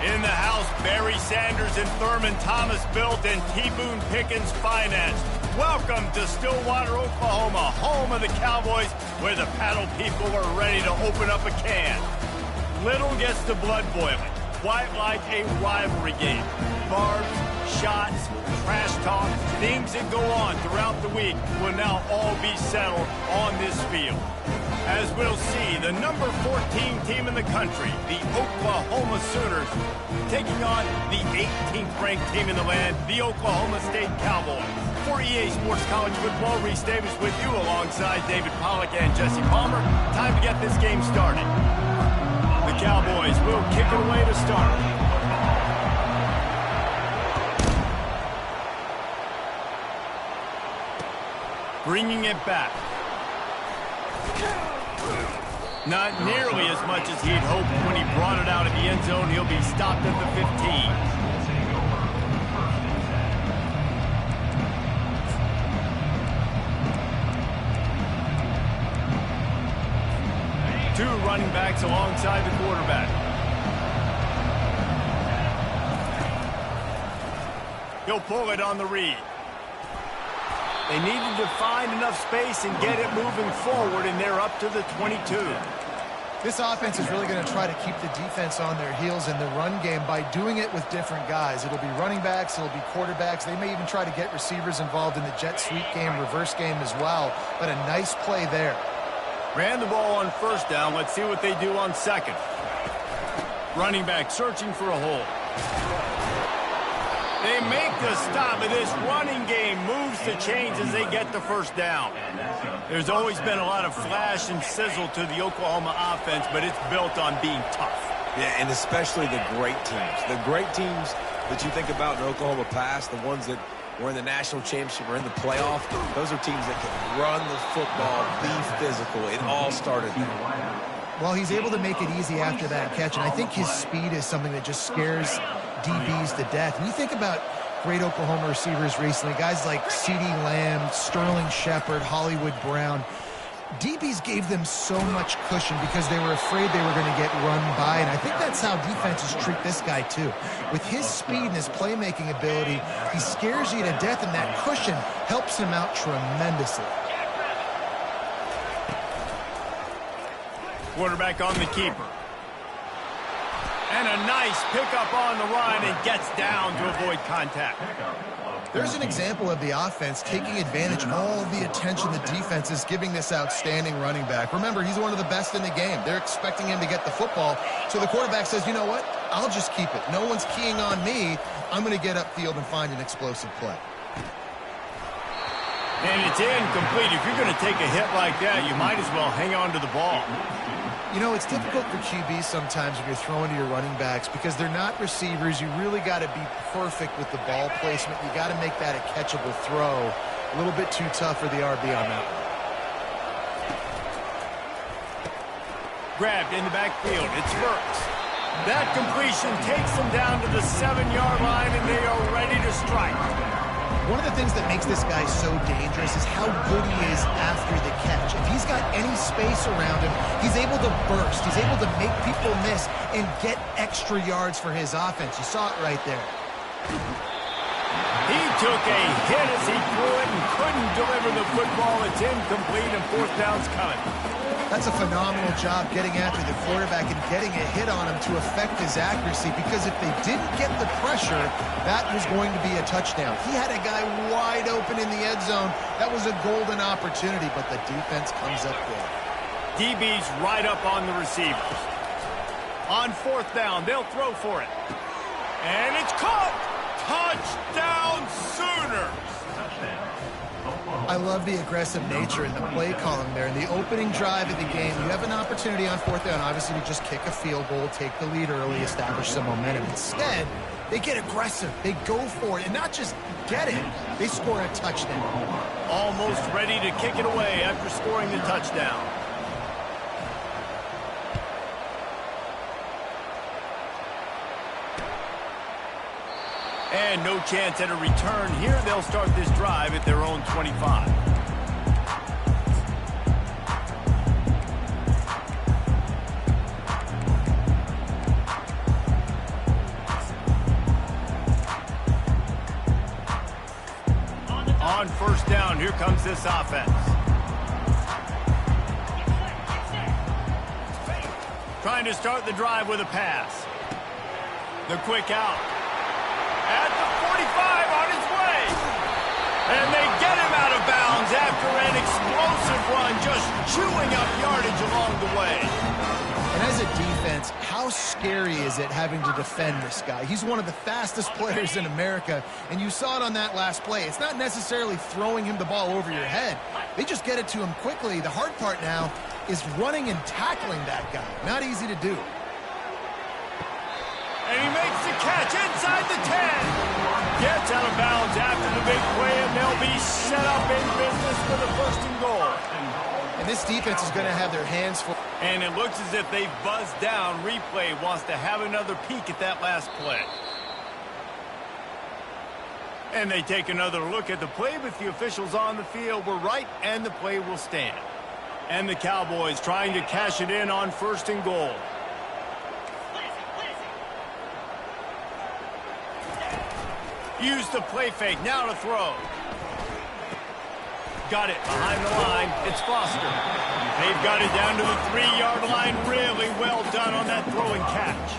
In the house, Barry Sanders and Thurman Thomas built and T. Boone Pickens financed. Welcome to Stillwater, Oklahoma, home of the Cowboys, where the paddle people are ready to open up a can. Little gets the blood boiling, quite like a rivalry game. Barbs, shots, trash talk, things that go on throughout the week will now all be settled on this field. As we'll see, the number 14 team in the country, the Oklahoma Sooners, taking on the 18th ranked team in the land, the Oklahoma State Cowboys. For EA Sports College Football, Reese Davis with you alongside David Pollack and Jesse Palmer. Time to get this game started. The Cowboys will kick it away to start. Bringing it back. Not nearly as much as he'd hoped when he brought it out of the end zone. He'll be stopped at the 15. Two running backs alongside the quarterback. He'll pull it on the read. They needed to find enough space and get it moving forward, and they're up to the 22. This offense is really going to try to keep the defense on their heels in the run game by doing it with different guys. It'll be running backs, it'll be quarterbacks. They may even try to get receivers involved in the jet sweep game, reverse game as well. But a nice play there. Ran the ball on first down. Let's see what they do on second. Running back searching for a hole. They make the stop, and this running game moves the chains as they get the first down. There's always been a lot of flash and sizzle to the Oklahoma offense, but it's built on being tough. Yeah, and especially the great teams. The great teams that you think about in Oklahoma past, the ones that were in the national championship or in the playoff, those are teams that can run the football, be physical. It all started there. Well, he's able to make it easy after that catch, and I think his speed is something that just scares DBs to death. When you think about great Oklahoma receivers recently, guys like CeeDee Lamb, Sterling Shepard, Hollywood Brown, DBs gave them so much cushion because they were afraid they were going to get run by, and I think that's how defenses treat this guy too. With his speed and his playmaking ability, he scares you to death, and that cushion helps him out tremendously. Quarterback on the keeper. And a nice pickup on the run and gets down to avoid contact. There's an example of the offense taking advantage of all the attention the defense is giving this outstanding running back. Remember, he's one of the best in the game. They're expecting him to get the football. So the quarterback says, you know what? I'll just keep it. No one's keying on me. I'm going to get upfield and find an explosive play. And it's incomplete. If you're going to take a hit like that, you might as well hang on to the ball. You know, it's difficult for QBs sometimes when you're throwing to your running backs because they're not receivers. You really got to be perfect with the ball placement. You got to make that a catchable throw. A little bit too tough for the RB on that one. Grabbed in the backfield. It's Burks. That completion takes them down to the 7-yard line, and they are ready to strike. One of the things that makes this guy so dangerous is how good he is after the catch. If he's got any space around him, he's able to burst. He's able to make people miss and get extra yards for his offense. You saw it right there. He took a hit as he threw it and couldn't deliver the football. It's incomplete, and fourth down's coming. That's a phenomenal job getting after the quarterback and getting a hit on him to affect his accuracy, because if they didn't get the pressure, that was going to be a touchdown. He had a guy wide open in the end zone. That was a golden opportunity, but the defense comes up big. DB's right up on the receivers. On fourth down, they'll throw for it. And it's caught! Touchdown Sooners! I love the aggressive nature in the play column there. In the opening drive of the game, you have an opportunity on fourth down, obviously, to just kick a field goal, take the lead early, establish some momentum. Instead, they get aggressive. They go for it, and not just get it, they score a touchdown. Almost ready to kick it away after scoring the touchdown. And no chance at a return here. They'll start this drive at their own 25. On first down, here comes this offense. Trying to start the drive with a pass. The quick out. At the 45, on his way. And they get him out of bounds after an explosive run, just chewing up yardage along the way. And as a defense, how scary is it having to defend this guy? He's one of the fastest players in America, and you saw it on that last play. It's not necessarily throwing him the ball over your head. They just get it to him quickly. The hard part now is running and tackling that guy. Not easy to do. And he makes the catch inside the 10. Gets out of bounds after the big play, and they'll be set up in business for the first and goal. And this defense is going to have their hands full. And it looks as if they've buzzed down. Replay wants to have another peek at that last play. And they take another look at the play, but the officials on the field were right, and the play will stand. And the Cowboys trying to cash it in on first and goal. Use the play fake, now to throw. Got it behind the line. It's Foster. They've got it down to the 3-yard line. Really well done on that throw and catch.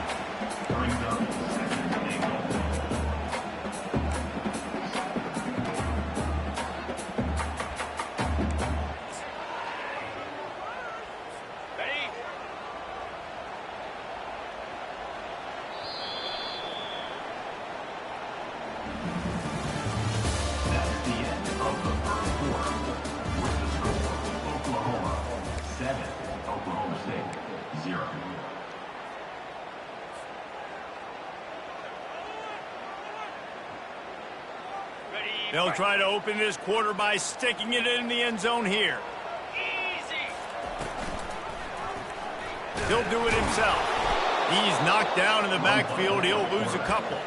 They'll try to open this quarter by sticking it in the end zone here. He'll do it himself. He's knocked down in the backfield. He'll lose a couple.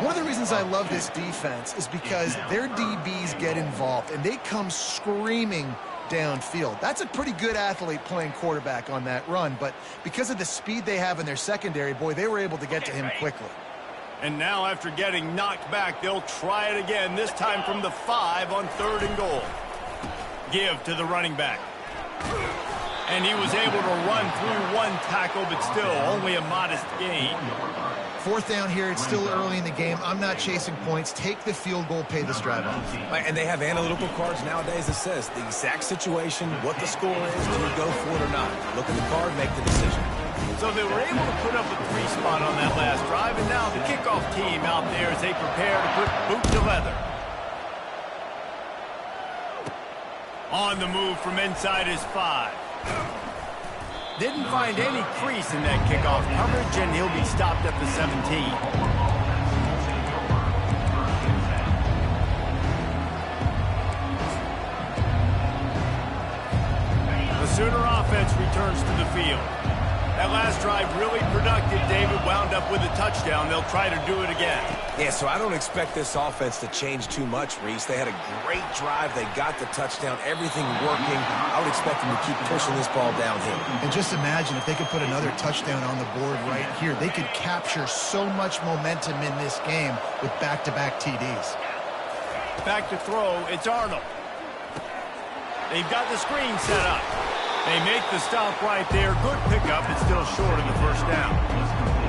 One of the reasons I love this defense is because their DBs get involved, and they come screaming downfield. That's a pretty good athlete playing quarterback on that run, but because of the speed they have in their secondary, boy, they were able to get to him quickly. And now after getting knocked back, they'll try it again, this time from the 5 on 3rd and goal. Give to the running back. And he was able to run through one tackle, but still only a modest gain. 4th down here. It's still early in the game. I'm not chasing points. Take the field goal, pay this drive off. And they have analytical cards nowadays that says the exact situation, what the score is, do you go for it or not? Look at the card, make the decision. So they were able to put up a 3 spot on that last drive, and now the kickoff team out there as they prepare to put boot to leather. On the move from inside his 5. Didn't find any crease in that kickoff coverage, and he'll be stopped at the 17. The Sooner offense returns to the field. That last drive really productive. David wound up with a touchdown. They'll try to do it again. Yeah, so I don't expect this offense to change too much, Reese. They had a great drive. They got the touchdown. Everything working. I would expect them to keep pushing this ball downhill. And just imagine if they could put another touchdown on the board right here. They could capture so much momentum in this game with back-to-back TDs. Back to throw. It's Arnold. They've got the screen set up. They make the stop right there. Good pickup. It's still short of the 1st down.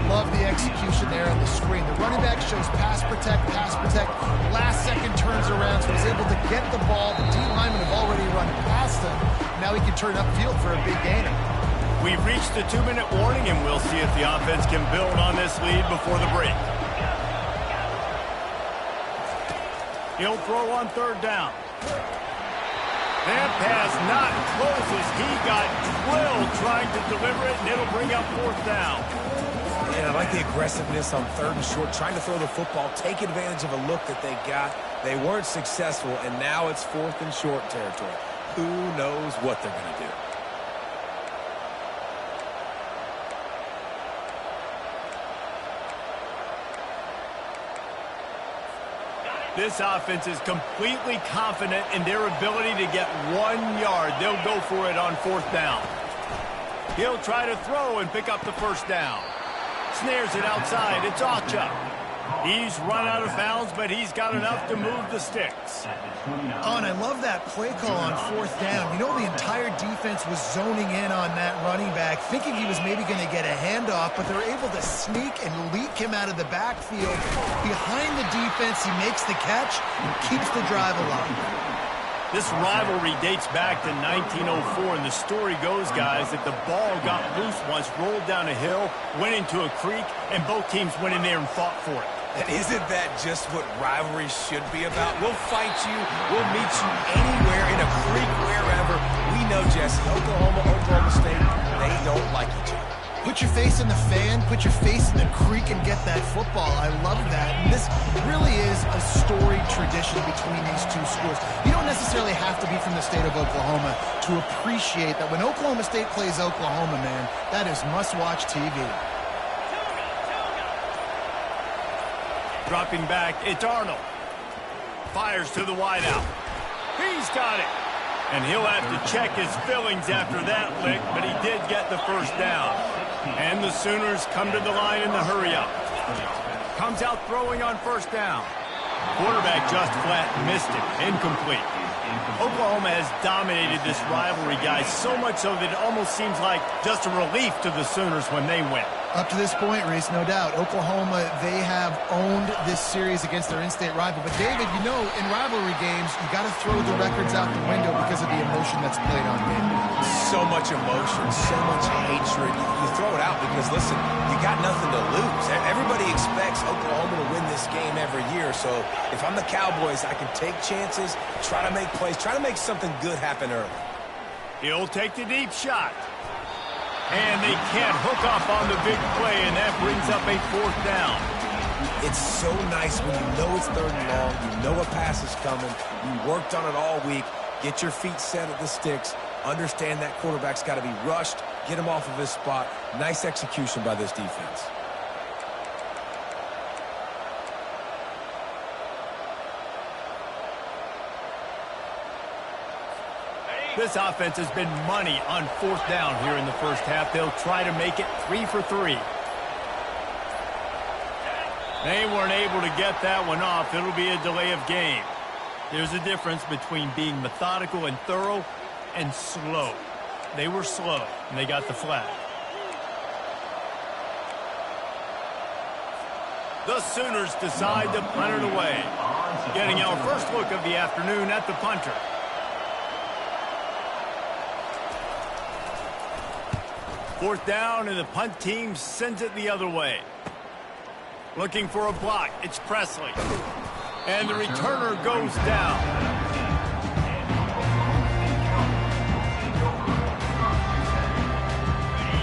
Love the execution there on the screen. The running back shows pass protect, pass protect. Last second turns around, so he's able to get the ball. The D linemen have already run past him. Now he can turn upfield for a big gainer. We've reached the 2-minute warning, and we'll see if the offense can build on this lead before the break. He'll throw on 3rd down. That pass not close as he got drilled trying to deliver it, and it'll bring up 4th down. Yeah, I like the aggressiveness on 3rd and short, trying to throw the football, take advantage of a look that they got. They weren't successful, and now it's 4th and short territory. Who knows what they're going to do? This offense is completely confident in their ability to get 1 yard. They'll go for it on 4th down. He'll try to throw and pick up the 1st down. Snares it outside. It's Ncaa. He's run out of bounds, but he's got enough to move the sticks. Oh, and I love that play call on 4th down. You know, the entire defense was zoning in on that running back, thinking he was maybe going to get a handoff, but they're able to sneak and leak him out of the backfield. Behind the defense, he makes the catch and keeps the drive alive. This rivalry dates back to 1904, and the story goes, guys, that the ball got loose once, rolled down a hill, went into a creek, and both teams went in there and fought for it. And isn't that just what rivalry should be about? We'll fight you. We'll meet you anywhere, in a creek, wherever. We know, Jesse, Oklahoma State, they don't like each other. Put your face in the fan, put your face in the creek and get that football. I love that. And this really is a storied tradition between these two schools. You don't necessarily have to be from the state of Oklahoma to appreciate that when Oklahoma State plays Oklahoma, man, that is must-watch TV. Dropping back, it's Arnold. Fires to the wideout. He's got it. And he'll have to check his fillings after that lick, but he did get the 1st down. And the Sooners come to the line in the hurry-up. Comes out throwing on 1st down. Quarterback just flat missed it. Incomplete. Oklahoma has dominated this rivalry, guys, so much so that it almost seems like just a relief to the Sooners when they win. Up to this point, Reese, no doubt, Oklahoma, they have owned this series against their in-state rival. But, David, you know, in rivalry games, you got to throw the records out the window because of the emotion that's played on game. So much emotion, so much hatred. You throw it out because, listen, you got nothing to lose. Everybody expects Oklahoma to win this game every year. So if I'm the Cowboys, I can take chances, try to make plays, try to make something good happen early. He'll take the deep shot. And they can't hook up on the big play, and that brings up a 4th down. It's so nice when you know it's 3rd and long, you know a pass is coming, you worked on it all week, get your feet set at the sticks, understand that quarterback's got to be rushed, get him off of his spot. Nice execution by this defense. This offense has been money on 4th down here in the first half. They'll try to make it 3 for 3. They weren't able to get that one off. It'll be a delay of game. There's a difference between being methodical and thorough and slow. They were slow, and they got the flag. The Sooners decide to punt it away. Getting our first look of the afternoon at the punter. Fourth down, and the punt team sends it the other way. Looking for a block. It's Presley. And the returner goes down.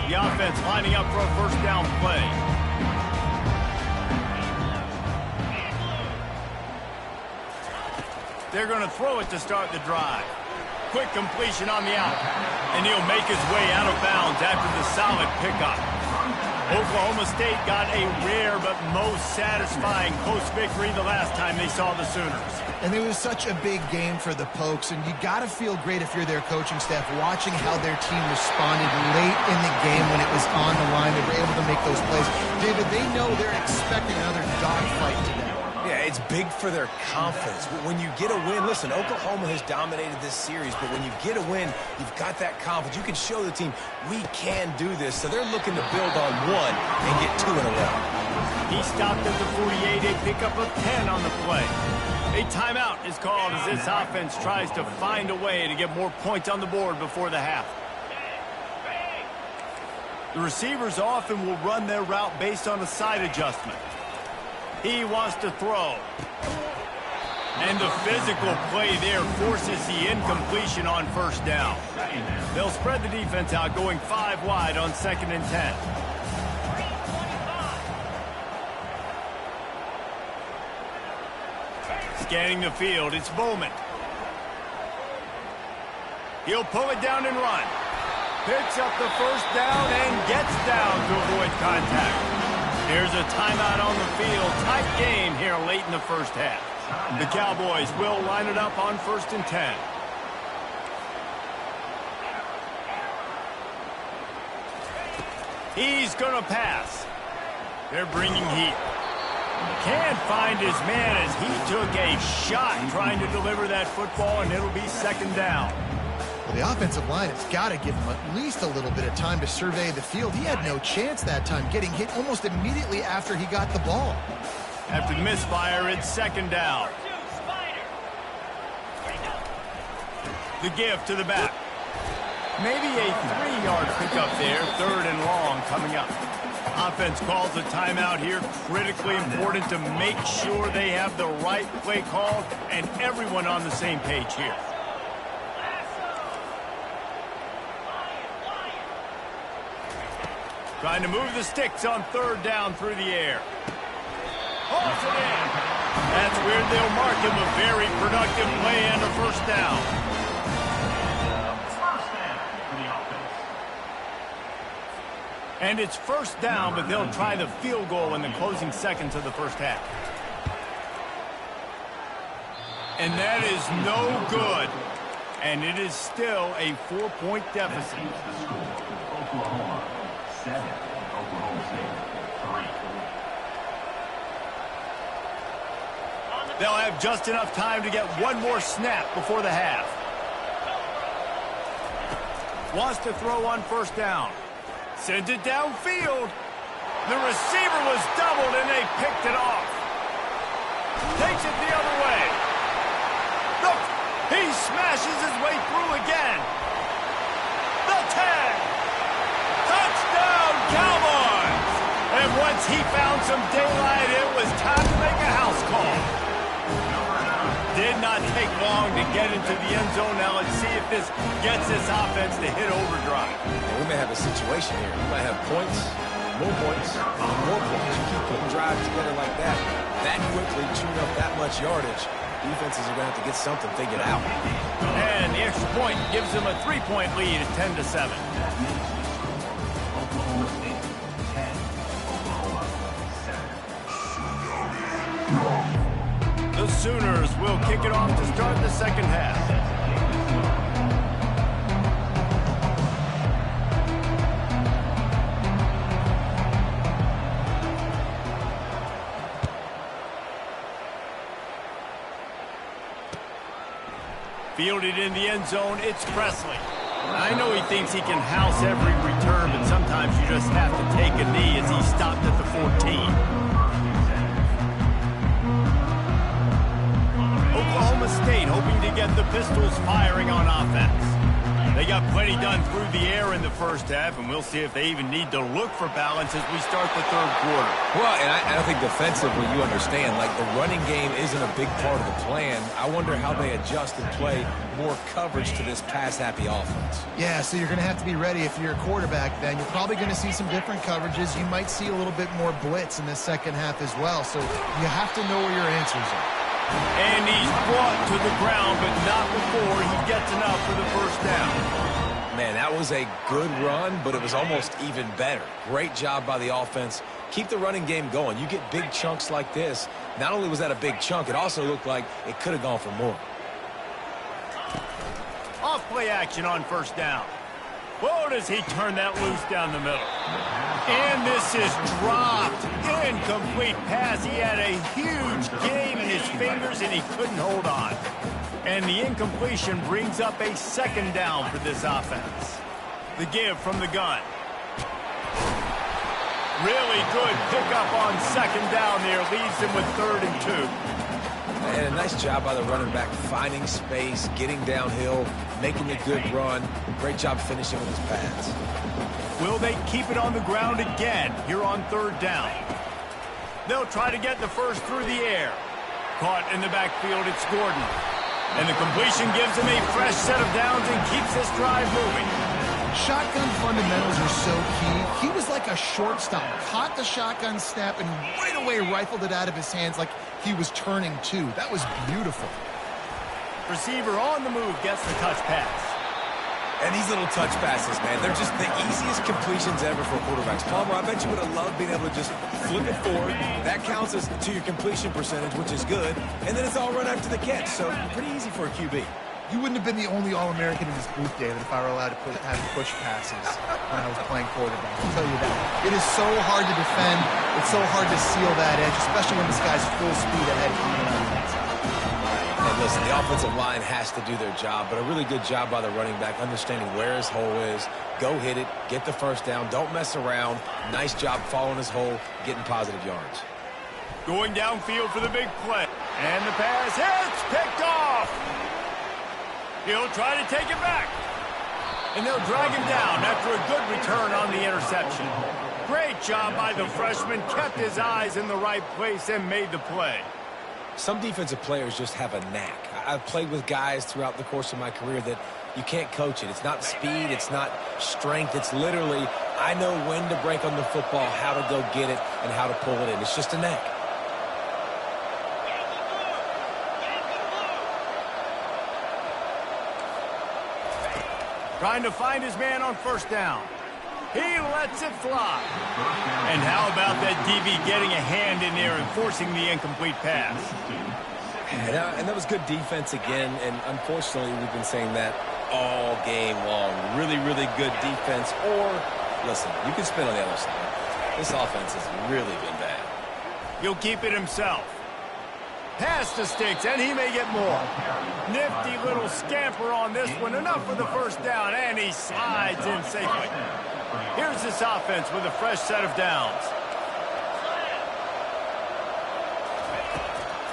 The offense lining up for a first down play. They're going to throw it to start the drive. Quick completion on the out. And he'll make his way out of bounds after the solid pickup. Oklahoma State got a rare but most satisfying close victory the last time they saw the Sooners. And it was such a big game for the Pokes, and you got to feel great if you're their coaching staff watching how their team responded late in the game when it was on the line. They were able to make those plays. David, they know they're expecting another dogfight today. Yeah, it's big for their confidence. When you get a win, listen, Oklahoma has dominated this series, but when you get a win, you've got that confidence. You can show the team, we can do this. So they're looking to build on 1 and get 2 in a row. He stopped at the 48, a pickup of 10 on the play. A timeout is called as this offense tries to find a way to get more points on the board before the half. The receivers often will run their route based on a side adjustment. He wants to throw. And the physical play there forces the incompletion on first down. They'll spread the defense out, going 5 wide on 2nd and 10. Scanning the field, it's Bowman. He'll pull it down and run. Picks up the first down and gets down to avoid contact. Here's a timeout on the field. Tight game here late in the first half. The Cowboys will line it up on 1st and 10. He's going to pass. They're bringing heat. Can't find his man as he took a shot trying to deliver that football, and it'll be 2nd down. Well, the offensive line has got to give him at least a little bit of time to survey the field. He had no chance that time, getting hit almost immediately after he got the ball. After the misfire, it's 2nd down. The give to the back. Maybe a 3-yard pickup there, 3rd and long coming up. Offense calls a timeout here. Critically important to make sure they have the right play called and everyone on the same page here. Trying to move the sticks on 3rd down through the air. Holds it in. That's where they'll mark him a very productive play and a first down. First down for the offense. And it's first down, but they'll try the field goal in the closing seconds of the first half. And that is no good. And it is still a 4-point deficit. Oklahoma 7, Oklahoma State 3. They'll have just enough time to get one more snap before the half. Wants to throw on first down. Sends it downfield. The receiver was doubled and they picked it off. Takes it the other way. Look, he smashes his way through again. The tag. Touchdown, Cowboys! And once he found some daylight, it was time to make a house call. Did not take long to get into the end zone. Now let's see if this gets this offense to hit overdrive. We may have a situation here. We might have points, more points, and more points. You keep putting drives together like that quickly, chewing up that much yardage, defenses are going to have to get something figured out. And the extra point gives them a 3-point lead at 10-7. Oklahoma State 10, Oklahoma 7. The Sooners will kick it off to start the second half. Fielded in the end zone, it's Presley. I know he thinks he can house every return, but sometimes you just have to take a knee as he stopped at the 14. Oklahoma State hoping to get the Pistols firing on offense. They got plenty done through the air in the first half, and we'll see if they even need to look for balance as we start the third quarter. Well, and I think defensively, you understand, like the running game isn't a big part of the plan. I wonder how they adjust and play more coverage to this pass-happy offense. Yeah, so you're going to have to be ready if you're a quarterback then. You're probably going to see some different coverages. You might see a little bit more blitz in the second half as well, so you have to know where your answers are. And he's brought to the ground, but not before he gets enough for the first down. Man, that was a good run, but it was almost even better. Great job by the offense. Keep the running game going. You get big chunks like this. Not only was that a big chunk, it also looked like it could have gone for more. Off play action on first down. Whoa, does he turn that loose down the middle. And this is dropped. Incomplete pass. He had a huge gain in his fingers, and he couldn't hold on. And the incompletion brings up a second down for this offense. The give from the gun. Really good pickup on second down there. Leaves him with 3rd and 2. And a nice job by the running back, finding space, getting downhill, making a good run. Great job finishing with his pads. Will they keep it on the ground again here on 3rd down? They'll try to get the first through the air. Caught in the backfield, it's Gordon. And the completion gives him a fresh set of downs and keeps this drive moving. Shotgun fundamentals are so key. He was like a shortstop, caught the shotgun snap, and right away rifled it out of his hands like he was turning two. That was beautiful. Receiver on the move gets the touch pass. And these little touch passes, man, they're just the easiest completions ever for quarterbacks. Palmer, I bet you would have loved being able to just flip it forward. That counts as to your completion percentage, which is good. And then it's all run after the catch, so pretty easy for a QB. You wouldn't have been the only All-American in this booth, David, if I were allowed to have push passes when I was playing quarterback. I'll tell you that. It is so hard to defend. It's so hard to seal that edge, especially when this guy's full speed ahead coming around the outside. And listen, the offensive line has to do their job, but a really good job by the running back, understanding where his hole is. Go hit it, get the first down, don't mess around. Nice job following his hole, getting positive yards. Going downfield for the big play. And the pass hits, picked off. He'll try to take it back. And they'll drag him down after a good return on the interception. Great job by the freshman, kept his eyes in the right place and made the play. Some defensive players just have a knack. I've played with guys throughout the course of my career that you can't coach it. It's not speed, it's not strength. It's literally, I know when to break on the football, how to go get it, and how to pull it in. It's just a knack. Trying to find his man on first down. He lets it fly. And how about that DB getting a hand in there and forcing the incomplete pass? And that was good defense again, and unfortunately we've been saying that all game long. Really, really good defense. Or, listen, you can spin on the other side. This offense has really been bad. He'll keep it himself. Pass to Sticks, and he may get more. Nifty little scamper on this one. Enough for the first down, and he slides in safely. Here's this offense with a fresh set of downs.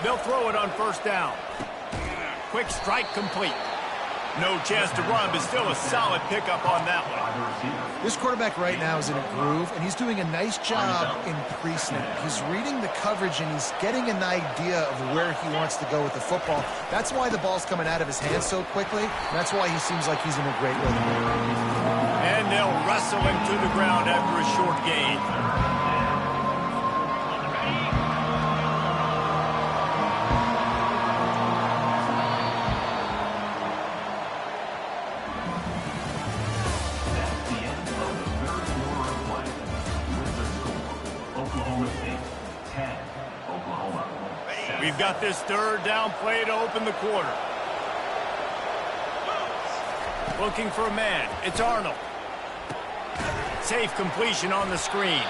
They'll throw it on first down. Quick strike complete. No chance to run, but still a solid pickup on that one. This quarterback right now is in a groove, and he's doing a nice job in pre-snap. He's reading the coverage, and he's getting an idea of where he wants to go with the football. That's why the ball's coming out of his hands so quickly. That's why he seems like he's in a great rhythm. And they'll wrestle him to the ground after a short gain. We've got this third down play to open the quarter. Looking for a man. It's Arnold. Safe completion on the screen.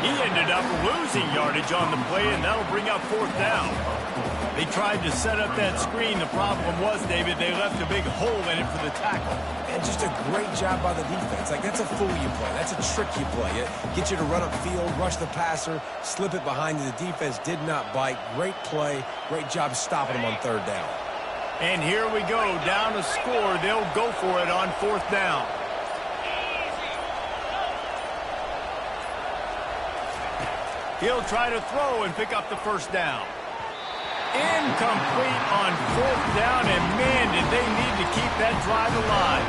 He ended up losing yardage on the play, and that'll bring up fourth down. They tried to set up that screen. The problem was, David, they left a big hole in it for the tackle. And just a great job by the defense. Like, that's a fool you play. That's a trick you play. It gets you to run up field, rush the passer, slip it behind you. The defense did not bite. Great play. Great job stopping them on third down. And here we go. Down to score. They'll go for it on fourth down. He'll try to throw and pick up the first down. Incomplete on fourth down, and man, did they need to keep that drive alive.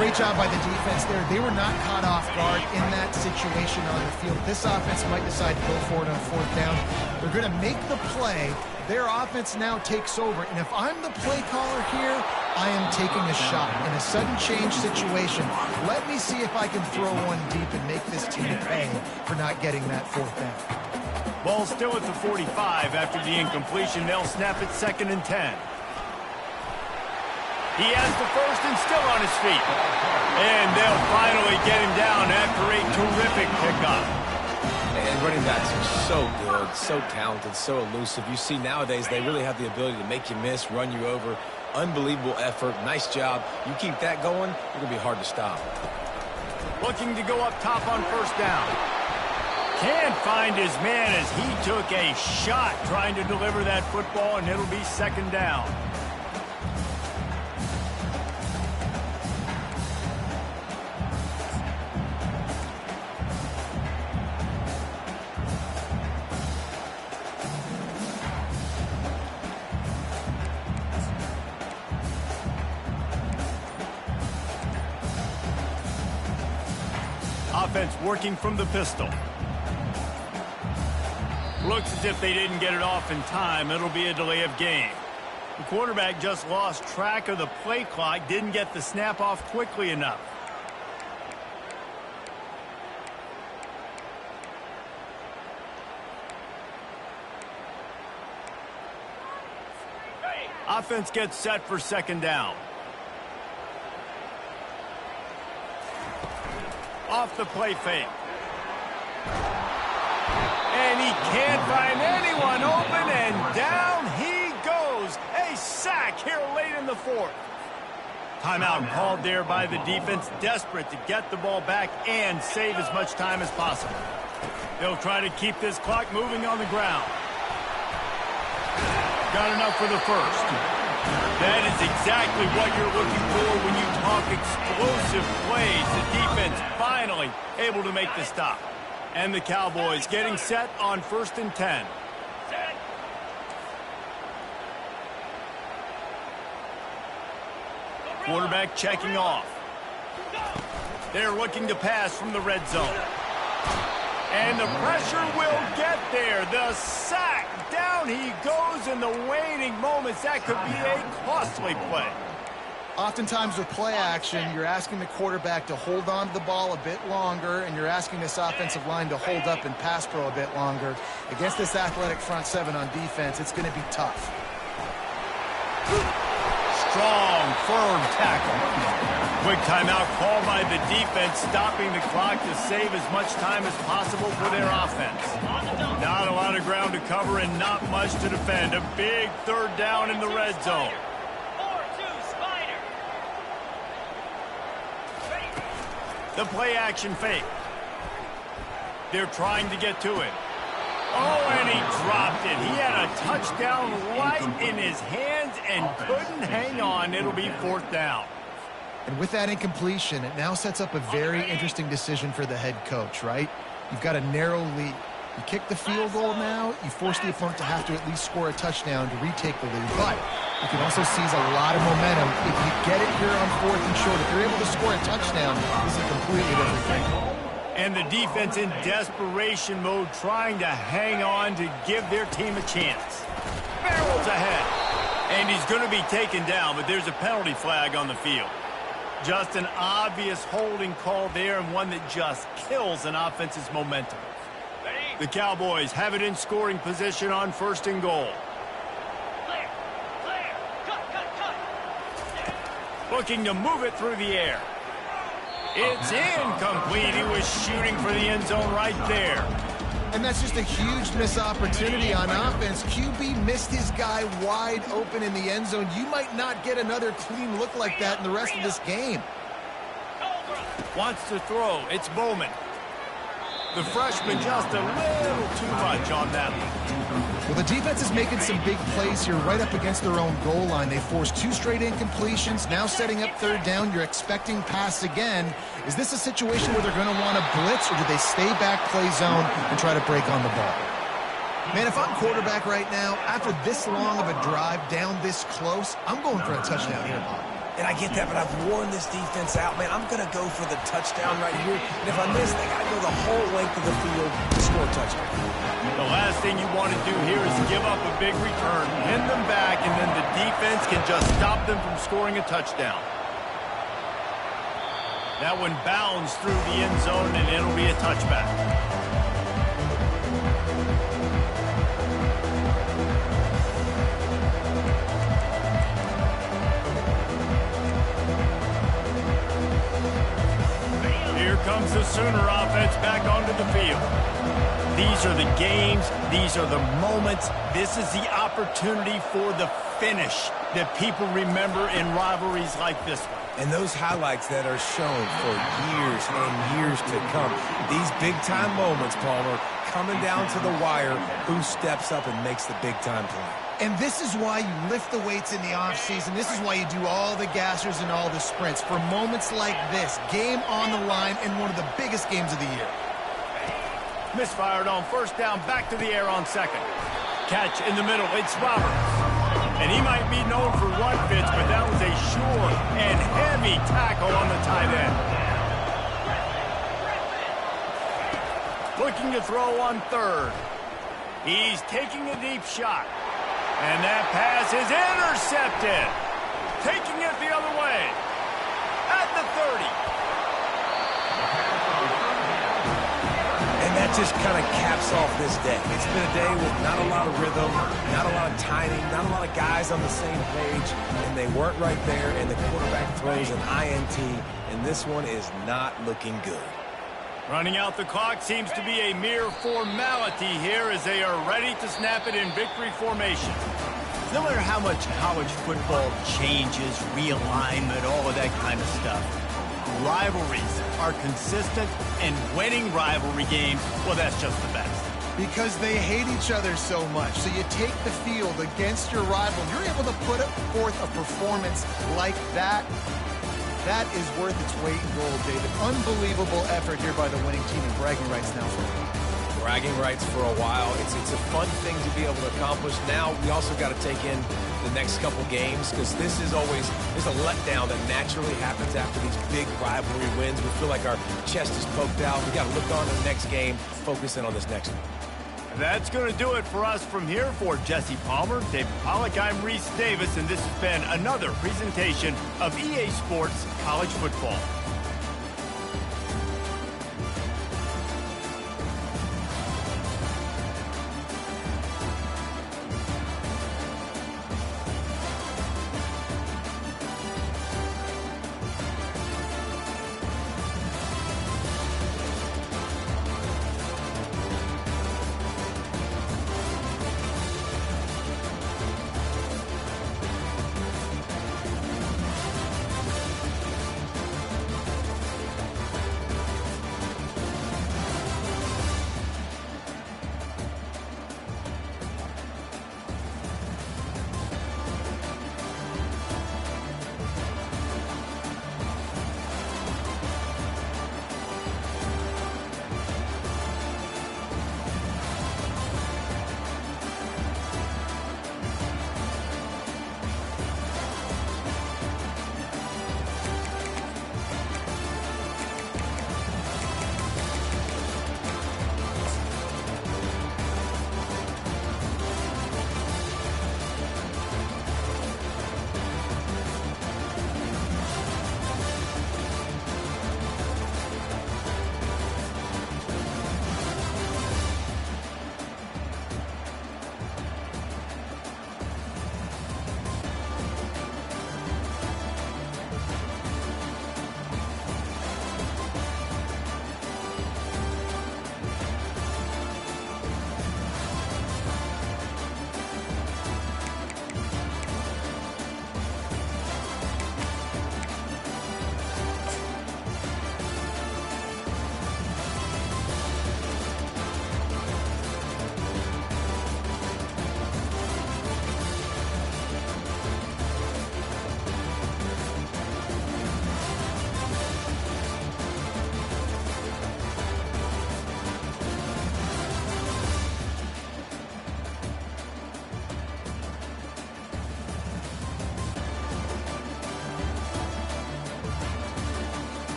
Great job by the defense there. They were not caught off guard in that situation on the field. This offense might decide to go for it on fourth down. They're going to make the play. Their offense now takes over, and if I'm the play caller here, I am taking a shot. In a sudden change situation, let me see if I can throw one deep and make this team pay for not getting that fourth down. Ball still at the 45 after the incompletion. They'll snap it 2nd and 10. He has the first and still on his feet. And they'll finally get him down after a terrific pickup. And running backs are so good, so talented, so elusive. You see nowadays they really have the ability to make you miss, run you over. Unbelievable effort. Nice job. You keep that going, you're going to be hard to stop. Looking to go up top on first down. Can't find his man as he took a shot trying to deliver that football, and it'll be 2nd down. Offense working from the pistol. Looks as if they didn't get it off in time. It'll be a delay of game. The quarterback just lost track of the play clock, didn't get the snap off quickly enough. Offense gets set for 2nd down. Off the play fake. And he can't find anyone open, and down he goes. A sack here late in the 4th. Timeout called there by the defense, desperate to get the ball back and save as much time as possible. They'll try to keep this clock moving on the ground. Got enough for the first. That is exactly what you're looking for when you talk explosive plays. The defense finally able to make the stop. And the Cowboys getting set on 1st and 10. Quarterback checking off. They're looking to pass from the red zone. And the pressure will get there. The sack. Down he goes in the waning moments. That could be a costly play. Oftentimes with play action, you're asking the quarterback to hold on to the ball a bit longer, and you're asking this offensive line to hold up and pass pro a bit longer. Against this athletic front seven on defense, it's going to be tough. Strong, firm tackle. Quick timeout called by the defense, stopping the clock to save as much time as possible for their offense. Not a lot of ground to cover and not much to defend. A big 3rd down in the red zone. The play action fake. They're trying to get to it. Oh, and he dropped it. He had a touchdown right in his hands, and couldn't hang on. It'll be 4th down. And with that incompletion, it now sets up a very interesting decision for the head coach, right? You've got a narrow lead. You kick the field goal now, you force the opponent to have to at least score a touchdown to retake the lead. But you can also seize a lot of momentum if you get it here on 4th and short. If you're able to score a touchdown, this is a completely different thing. And the defense in desperation mode, trying to hang on to give their team a chance. Barrels ahead. And he's going to be taken down, but there's a penalty flag on the field. Just an obvious holding call there, and one that just kills an offense's momentum. The Cowboys have it in scoring position on 1st and goal. Looking to move it through the air. It's incomplete. He was shooting for the end zone right there. And that's just a huge missed opportunity on offense. QB missed his guy wide open in the end zone. You might not get another clean look like that in the rest of this game. Wants to throw. It's Bowman. The freshman just a little too much on that one. Well, the defense is making some big plays here right up against their own goal line. They forced 2 straight incompletions. Now setting up 3rd down. You're expecting pass again. Is this a situation where they're going to want to blitz, or do they stay back, play zone, and try to break on the ball? Man, if I'm quarterback right now, after this long of a drive down this close, I'm going for a touchdown here, Bob. And I get that, but I've worn this defense out, man. I'm going to go for the touchdown right here. And if I miss, they got to go the whole length of the field to score a touchdown. The last thing you want to do here is give up a big return, pin them back, and then the defense can just stop them from scoring a touchdown. That one bounds through the end zone, and it'll be a touchback. Here comes the Sooner offense back onto the field. These are the games. These are the moments. This is the opportunity for the finish that people remember in rivalries like this one. And those highlights that are shown for years and years to come. These big-time moments, Palmer, coming down to the wire, who steps up and makes the big-time play. And this is why you lift the weights in the offseason. This is why you do all the gassers and all the sprints. For moments like this, game on the line in one of the biggest games of the year. Misfired on 1st down, back to the air on 2nd. Catch in the middle, it's Roberts. And he might be known for run fits, but that was a sure and heavy tackle on the tight end. Looking to throw on 3rd. He's taking a deep shot. And that pass is intercepted. Taking it the other way. At the 30. And that just kind of caps off this day. It's been a day with not a lot of rhythm, not a lot of timing, not a lot of guys on the same page, and they weren't right there, and the quarterback throws an INT, and this one is not looking good. Running out the clock seems to be a mere formality here as they are ready to snap it in victory formation. No matter how much college football changes, realignment, all of that kind of stuff, rivalries are consistent, and winning rivalry games, well, that's just the best. Because they hate each other so much. So you take the field against your rival. You're able to put forth a performance like that. That is worth its weight in gold, David. Unbelievable effort here by the winning team, and bragging rights now for a while. Bragging rights for a while. It's a fun thing to be able to accomplish. Now we also got to take in the next couple games, because there's a letdown that naturally happens after these big rivalry wins. We feel like our chest is poked out. We got to look on to the next game, focus in on this next one. That's going to do it for us from here. For Jesse Palmer, David Pollack, I'm Reese Davis, and this has been another presentation of EA Sports College Football.